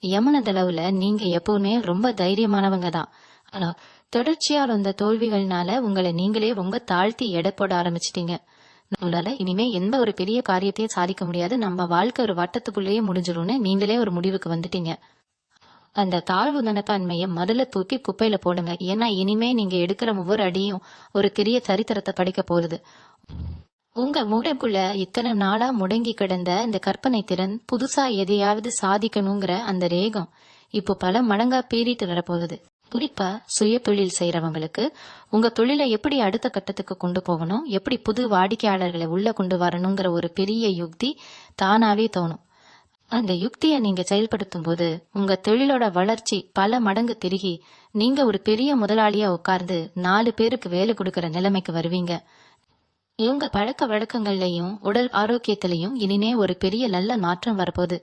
யமனதளவுல நீங்க எப்பவுமே ரொம்ப தைரியமானவங்க தான். ஆனா தொடர்ச்சியா வந்த தோல்விகள்னால உங்களை நீங்களே ரொம்ப தாழ்த்தி எடை போட ஆரம்பிச்சிட்டீங்க. நம்மளால இனிமே எந்த ஒரு பெரிய காரியத்தையும் சாதிக்க முடியாது, நம்ம வாழ்க்கை ஒரு வட்டத்துக்குள்ளேயே முடிஞ்சிடும்னு நீங்களே ஒரு முடிவுக்கு வந்துட்டீங்க. அந்த தாழ்வு மனப்பான்மைய முதல்ல தூக்கி குப்பையில போடுங்க. ஏன்னா இனிமே நீங்க எடுக்கிற ஒவ்வொரு அடியும் ஒரு பெரிய சரித்திரத்தை படிக்க போகுது. உங்க மூளைக்குள்ள இத்தனை நாளா முடங்கி கிடந்த இந்த கற்பனை திறன், புதுசா எதையாவது சாதிக்கணுங்கிற அந்த ரேகம் இப்போ பல மடங்கா பீறிட்டு வரப்போகுது. குறிப்பா சுய தொழில் செய்யறவங்களுக்கு உங்க தொழிலை எப்படி அடுத்த கட்டத்துக்கு கொண்டு போகணும், எப்படி புது வாடிக்கையாளர்களை உள்ள கொண்டு வரணுங்கிற ஒரு பெரிய யுக்தி தானாவே தோணும். அந்த யுக்தியை நீங்க செயல்படுத்தும் போது உங்க தொழிலோட வளர்ச்சி பல மடங்கு பெருகி நீங்க ஒரு பெரிய முதலாளியா உட்கார்ந்து 4 பேருக்கு வேலை கொடுக்கற நிலைமைக்கு வருவீங்க. இவங்க பழக்க வழக்கங்கள்லயும் உடல் ஆரோக்கியத்திலையும் இனிமே ஒரு பெரிய நல்ல மாற்றம் வரப்போகுது.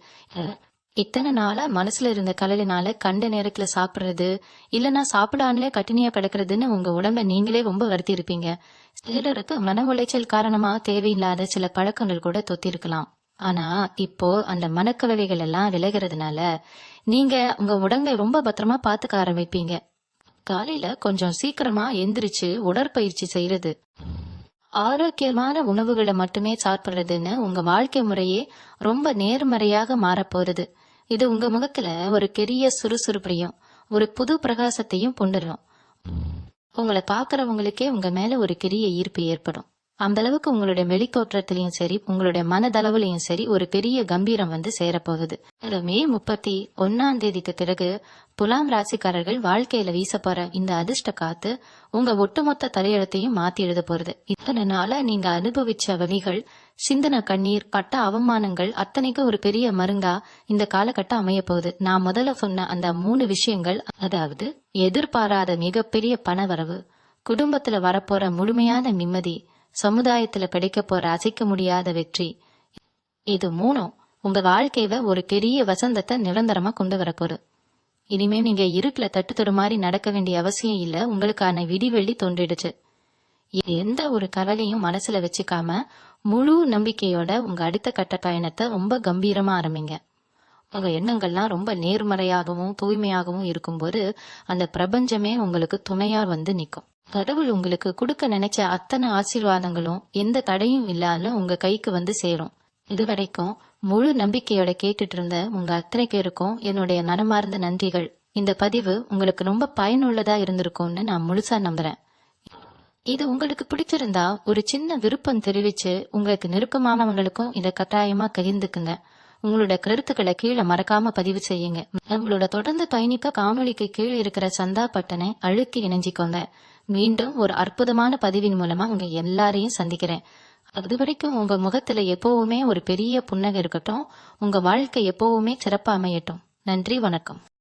இத்தனை நாளா மனசுல இருந்த கவலைனால கண்ட நேரத்துல சாப்பிடுறது இல்லைன்னா சாப்பிடாமலே கட்டினியா கிடக்குறதுன்னு உங்க உடம்ப நீங்களே ரொம்ப வருத்தி இருப்பீங்க. சிலருக்கு மன உளைச்சல் காரணமா தேவையில்லாத சில பழக்கங்கள் கூட தொத்திருக்கலாம். ஆனா இப்போ அந்த மனக்கவலைகள் எல்லாம் விலகிறதுனால நீங்க உங்க உடம்பை ரொம்ப பத்திரமா பாத்துக்க ஆரம்பிப்பீங்க. காலையில கொஞ்சம் சீக்கிரமா எந்திரிச்சு உடற்பயிற்சி செய்யறது, ஆரோக்கியமான உணவுகளை மட்டுமே சாப்பிடுறதுன்னு உங்க வாழ்க்கை முறையே ரொம்ப நேர்மறையாக மாறப்போறது. இது உங்க முகத்துல ஒரு பெரிய சுறுசுறுப்பையும் ஒரு புது பிரகாசத்தையும் கொண்டுடும். உங்களை பாக்குறவங்களுக்கே உங்க மேல ஒரு பெரிய ஈர்ப்பு ஏற்படும். அந்த அளவுக்கு உங்களுடைய வெளித்தோற்றத்திலையும் சரி, உங்களுடைய மனதளவுலையும் சரி ஒரு பெரிய கம்பீரம் வந்து சேரப்போகுது. இந்த மே 31 பிறகு துலாம் ராசிக்காரர்கள் வாழ்க்கையில வீச போற இந்த அதிர்ஷ்ட காத்து உங்க ஒட்டுமொத்த தலையெழுத்தையும் மாத்தி எழுத போறது. இத்தனை நாளா நீங்க அனுபவிச்ச வலிகள், சிந்தின கண்ணீர், பட்ட அவமானங்கள் அத்தனைக்கும் ஒரு பெரிய மருங்கா இந்த காலகட்டம் அமைய போகுது. நான் முதல்ல சொன்ன அந்த 3 விஷயங்கள், அதாவது எதிர்பாராத மிகப்பெரிய பணவரவு, குடும்பத்துல வரப்போற முழுமையான நிம்மதி, சமுதாயத்துல கிடைக்க போற அசைக்க முடியாத வெற்றி, இது 3ம் உங்க வாழ்க்கையில ஒரு பெரிய வசந்தத்தை நிரந்தரமா கொண்டு வரப்போகுது. இனிமே நீங்க இருட்டுல தட்டு மாதிரி நடக்க வேண்டிய அவசியம் இல்ல. உங்களுக்கான விடிவெள்ளி தோன்றிடுச்சு. எந்த ஒரு கவலையும் மனசுல வச்சுக்காம முழு நம்பிக்கையோட உங்க அடுத்த கட்ட பயணத்தை ரொம்ப கம்பீரமா ஆரம்பிங்க. உங்க எண்ணங்கள்லாம் ரொம்ப நேர்மறையாகவும் தூய்மையாகவும் இருக்கும்போது அந்த பிரபஞ்சமே உங்களுக்கு துணையா வந்து நிக்கும். கடவுள் உங்களுக்கு கொடுக்க நினைச்ச அத்தனை ஆசீர்வாதங்களும் எந்த தடையும் இல்லாத உங்க கைக்கு வந்து சேரும். இதுவரைக்கும் முழு நம்பிக்கையோட கேட்டுட்டு இருந்த உங்க அத்தனை பேருக்கும் என்னுடைய மனமார்ந்த நன்றிகள். இந்த பதிவு உங்களுக்கு ரொம்ப பயனுள்ளதா இருந்திருக்கும்னு நான் முழுசா நம்புறேன். இது உங்களுக்கு பிடிச்சிருந்தா ஒரு சின்ன விருப்பம் தெரிவிச்சு உங்களுக்கு நெருக்கமானவங்களுக்கும் இதை கட்டாயமா பகிர்ந்துக்குங்க. உங்களோட கருத்துக்களை கீழே மறக்காம பதிவு செய்யுங்க. உங்களோட தொடர்ந்து பயணிக்க காணொளிக்கு கீழே இருக்கிற சந்தா பட்டனை அழுத்தி இணைஞ்சிக்கோங்க. மீண்டும் ஒரு அற்புதமான பதிவின் மூலமா உங்க எல்லாரையும் சந்திக்கிறேன். அது வரைக்கும் உங்க முகத்துல எப்பவுமே ஒரு பெரிய புன்னகை இருக்கட்டும். உங்க வாழ்க்கை எப்பவுமே சிறப்பா அமையட்டும். நன்றி, வணக்கம்.